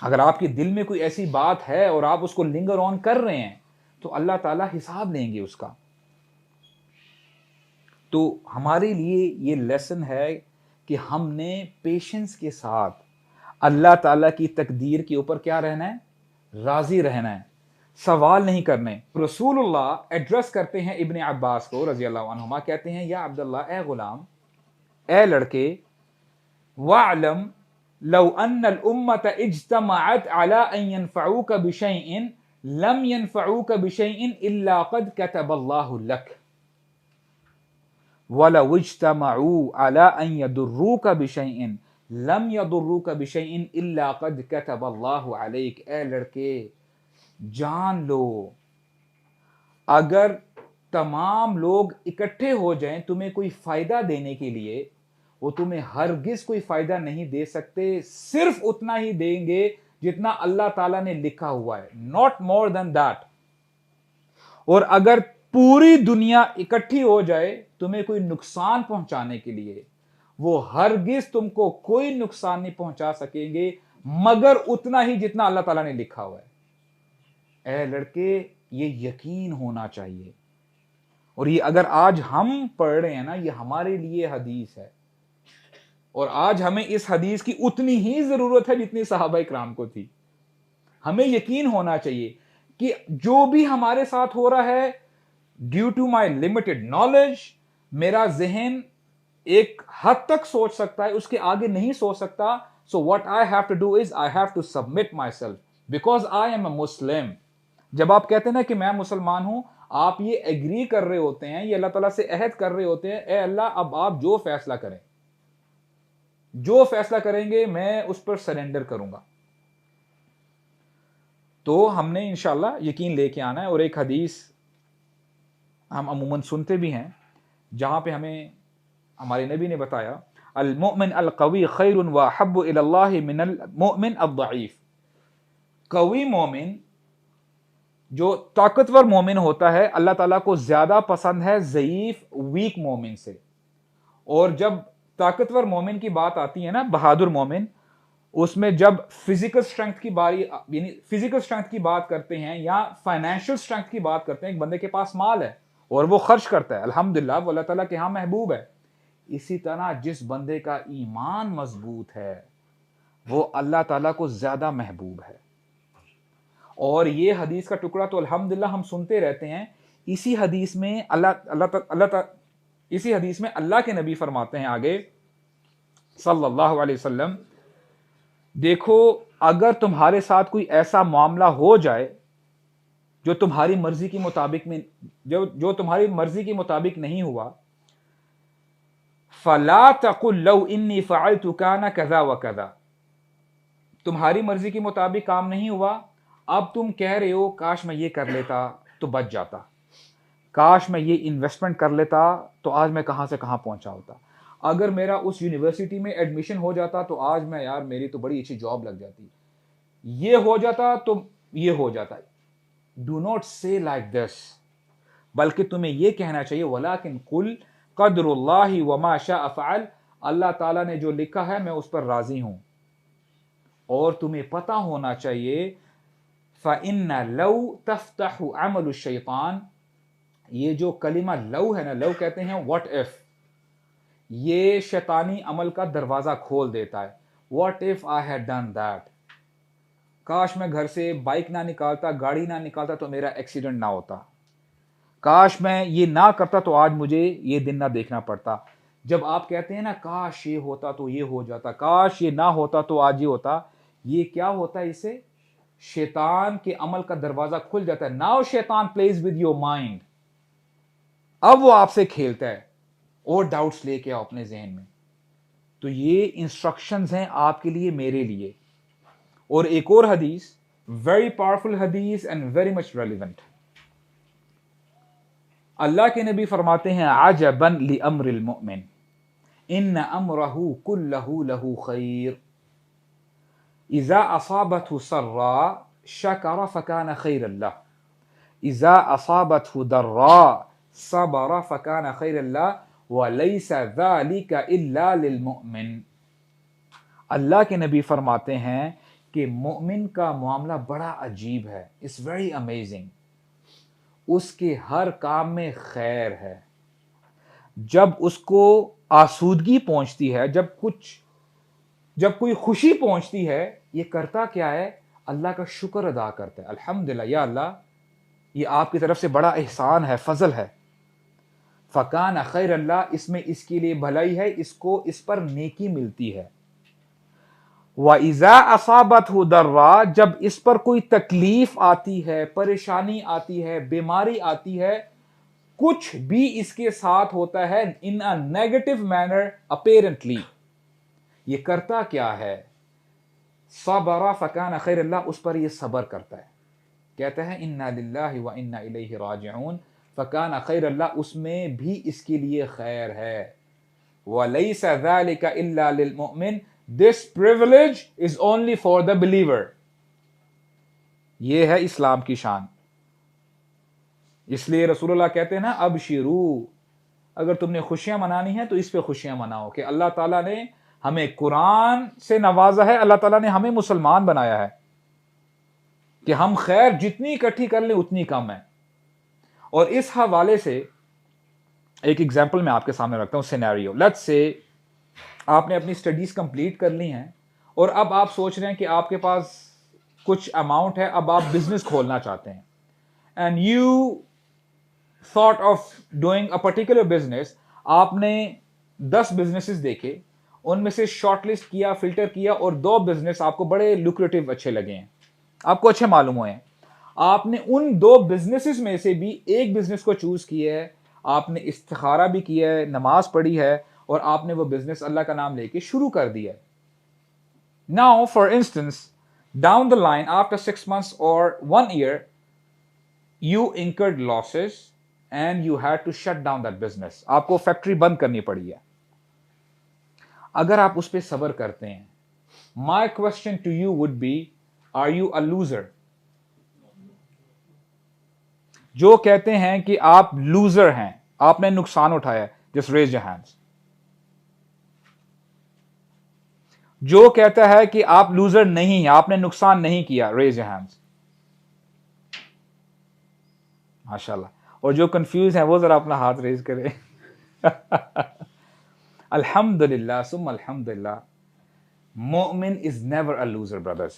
Speaker 1: اگر آپ کے دل میں کوئی ایسی بات ہے اور آپ اس کو لنگر آن کر رہے ہیں تو اللہ تعالیٰ حساب لیں گے اس کا. تو ہمارے لیے یہ لیسن ہے کہ ہم نے پیشنس کے ساتھ اللہ تعالیٰ کی تقدیر کے اوپر کیا رہنا ہے؟ راضی رہنا ہے، سوال نہیں کرنے. رسول اللہ ایڈریس کرتے ہیں ابن عباس کو رضی اللہ عنہما، کہتے ہیں یا عبداللہ، اے غلام، اے لڑکے، وَعْلَمْ، لو ان الامت اجتمعت على ان ينفعوك بشيء لم ينفعوك بشيء الا قد كتب الله لك وَلَوْ اجْتَمَعُوا عَلَىٰ أَن يَضُرُّوكَ بِشَيْءٍ لَمْ يَضُرُّوكَ بِشَيْءٍ إِلَّا قَدْ كَتَبَ اللَّهُ عَلَيْكَ۔ اے لڑکے جان لو، اگر تمام لوگ اکٹھے ہو جائیں تمہیں کوئی فائدہ دینے کے لیے، وہ تمہیں ہرگز کوئی فائدہ نہیں دے سکتے، صرف اتنا ہی دیں گے جتنا اللہ تعالیٰ نے لکھا ہوا ہے، not more than that۔ اور اگر پوری دنیا اکٹھی ہو جائے تمہیں کوئی نقصان پہنچانے کے لیے، وہ ہرگز تم کو کوئی نقصان نہیں پہنچا سکیں گے مگر اتنا ہی جتنا اللہ تعالیٰ نے لکھا ہوا ہے۔ اے لڑکے یہ یقین ہونا چاہیے، اور یہ اگر آج ہم پڑھ رہے ہیں نا، یہ ہمارے لیے حدیث ہے، اور آج ہمیں اس حدیث کی اتنی ہی ضرورت ہے جتنی صحابہ کرام کو تھی۔ ہمیں یقین ہونا چاہیے کہ جو بھی ہمارے ساتھ ہو رہا ہے، due to my limited knowledge, میرا ذہن ایک حد تک سوچ سکتا ہے، اس کے آگے نہیں سوچ سکتا۔ So what I have to do is I have to submit myself because I am a Muslim. جب آپ کہتے ہیں نا کہ میں مسلمان ہوں، آپ یہ ایگری کر رہے ہوتے ہیں، یہ اللہ تعالیٰ سے عہد کر رہے ہوتے ہیں، اے اللہ اب آپ جو فیصلہ کریں، جو فیصلہ کریں گے میں اس پر سرنڈر کروں گا۔ تو ہم نے انشاءاللہ یقین لے کے آنا ہے، اور ایک حدیث ہم عموماً سنتے بھی ہیں جہاں پہ ہمیں ہمارے نبی نے بتایا، المؤمن القوی خیر واحب الی اللہ من المؤمن الضعیف۔ قوی مومن، جو طاقتور مومن ہوتا ہے، اللہ تعالیٰ کو زیادہ پسند ہے ضعیف ویک مومن سے۔ اور جب طاقتور مومن کی بات آتی ہے نا، بہادر مومن، اس میں جب فزیکل اسٹرینتھ کی باری، یعنی فزیکل اسٹرینتھ کی بات کرتے ہیں یا فائنینشیل اسٹرینتھ کی بات کرتے ہیں، ایک بندے کے پاس مال ہے اور وہ خرچ کرتا ہے، الحمدللہ وہ اللہ تعالیٰ کے ہاں محبوب ہے۔ اسی طرح جس بندے کا ایمان مضبوط ہے وہ اللہ تعالیٰ کو زیادہ محبوب ہے۔ اور یہ حدیث کا ٹکڑا تو الحمدللہ ہم سنتے رہتے ہیں۔ اسی حدیث میں اسی حدیث میں اللہ کے نبی فرماتے ہیں آگے صلی اللہ علیہ وسلم، دیکھو اگر تمہارے ساتھ کوئی ایسا معاملہ ہو جائے جو تمہاری مرضی کے مطابق میں جو تمہاری مرضی کے مطابق نہیں ہوا، فَلَا تَقُلْ لَوْ إِنِّي فَعَلْتُ كَانَ كَذَا وَكَذَا، تمہاری مرضی کے مطابق کام نہیں ہوا، اب تم کہہ رہے ہو کاش میں یہ کر لیتا تو بچ جاتا، کاش میں یہ انویسٹمنٹ کر لیتا تو آج میں کہاں سے کہاں پہنچا ہوتا، اگر میرا اس یونیورسٹی میں ایڈمیشن ہو جاتا تو آج میں یار میری تو بڑی اچھی جاب لگ جاتی، یہ ہو جاتا تو یہ ہو جاتا۔ ڈو ناٹ سے لائک دس، بلکہ تمہیں یہ کہنا چاہیے وَلَكِنْ قُلْ قَدْرُ اللَّهِ وَمَا شَاءَ فَعَلَ، اللہ تعالیٰ نے جو لکھا ہے میں اس پر راضی ہوں۔ اور تمہیں پتہ ہونا چاہیے فَإِنَّ لَوْ تَفْتَحُ عَمَلُ الشَّيْطَانِ، یہ جو کلمہ لو ہے نا، لو کہتے ہیں what if، یہ شیطانی عمل کا دروازہ کھول دیتا ہے۔ what if I had done that، کاش میں گھر سے بائک نہ نکالتا، گاڑی نہ نکالتا تو میرا ایکسیڈنٹ نہ ہوتا، کاش میں یہ نہ کرتا تو آج مجھے یہ دن نہ دیکھنا پڑتا۔ جب آپ کہتے ہیں نا کاش یہ ہوتا تو یہ ہو جاتا، کاش یہ نہ ہوتا تو آج یہ ہوتا، یہ کیا ہوتا ہے؟ اس سے شیطان کے عمل کا دروازہ کھل جاتا ہے۔ ناؤ شیطان پلیز ود یور مائنڈ، اب وہ آپ سے کھیلتا ہے اور ڈاؤٹس لے کے آؤ اپنے ذہن میں۔ تو یہ انسٹرکشنز ہیں آپ کے لیے، میرے لیے۔ اور ایک اور حدیث، ویری پاورفل حدیث اینڈ ویری مچ ریلیونٹ، اللہ کے نبی فرماتے ہیں عجبا لامر المؤمن ان امرہ کلہ لہ خیر اذا اصابته سراء شکر فکان خیر لہ اذا اصابته ضراء صبر فکان خیر لہ ولیس ذلک الا للمؤمن۔ اللہ کے نبی فرماتے ہیں کہ مومن کا معاملہ بڑا عجیب ہے، اٹس ویری امیزنگ، اس کے ہر کام میں خیر ہے۔ جب اس کو آسودگی پہنچتی ہے، جب کوئی خوشی پہنچتی ہے، یہ کرتا کیا ہے؟ اللہ کا شکر ادا کرتا ہے، الحمدللہ یا اللہ یہ آپ کی طرف سے بڑا احسان ہے، فضل ہے۔ فکان خیر اللہ، اس میں اس کے لیے بھلائی ہے، اس کو اس پر نیکی ملتی ہے۔ وَإِذَا أَصَابَتْهُ ضَرَّا، جب اس پر کوئی تکلیف آتی ہے، پریشانی آتی ہے، بیماری آتی ہے، کچھ بھی اس کے ساتھ ہوتا ہے in a negative manner apparently، یہ کرتا کیا ہے؟ صَبَرَ فَكَانَ خَيْرَ اللَّهِ، اس پر یہ صبر کرتا ہے، کہتا ہے اِنَّا لِلَّهِ وَإِنَّا إِلَيْهِ رَاجِعُونَ، فَكَانَ خَيْرَ اللَّهِ، اس میں بھی اس کے لیے خیر ہے۔ وَلَيْسَ ذَلِكَ إِلَّا لِلْمُؤْمِنِ، this privilege is only for the believer۔ یہ ہے اسلام کی شان۔ اس لیے رسول اللہ کہتے ہیں نا، ابشروا، اگر تم نے خوشیاں منانی ہیں تو اس پہ خوشیاں مناؤ، کہ اللہ تعالیٰ نے ہمیں قرآن سے نوازا ہے، اللہ تعالیٰ نے ہمیں مسلمان بنایا ہے، کہ ہم خیر جتنی اکٹھی کر لیں اتنی کم ہے۔ اور اس حوالے سے ایک ایگزامپل میں آپ کے سامنے رکھتا ہوں، سینیریو۔ لیٹس سے آپ نے اپنی اسٹڈیز کمپلیٹ کر لی ہیں، اور اب آپ سوچ رہے ہیں کہ آپ کے پاس کچھ اماؤنٹ ہے، اب آپ بزنس کھولنا چاہتے ہیں، and you thought of doing a particular business، آپ نے 10 بزنسز دیکھے، ان میں سے شارٹ لسٹ کیا، فلٹر کیا، اور 2 بزنس آپ کو بڑے لوکریٹو اچھے لگے ہیں، آپ کو اچھے معلوم ہوئے ہیں۔ آپ نے ان 2 بزنسز میں سے بھی ایک بزنس کو چوز کیا ہے، آپ نے استخارہ بھی کیا ہے، نماز پڑھی ہے، اور آپ نے وہ بزنس اللہ کا نام لے کے شروع کر دیا ہے۔ Now for instance, down the line after 6 months or 1 year you incurred losses and you had to shut down that business، آپ کو فیکٹری بند کرنی پڑی ہے۔ اگر آپ اس پہ صبر کرتے ہیں، my question to you would be، are you a loser؟ جو کہتے ہیں کہ آپ لوزر ہیں، آپ نے نقصان اٹھایا ہے، just raise your hands۔ جو کہتا ہے کہ آپ لوزر نہیں ہیں، آپ نے نقصان نہیں کیا، raise your hands۔ ماشاءاللہ۔ اور جو کنفیوز ہیں وہ ذرا اپنا ہاتھ ریز کریں۔ الحمدللہ ثم الحمدللہ، مومن is never a loser brothers.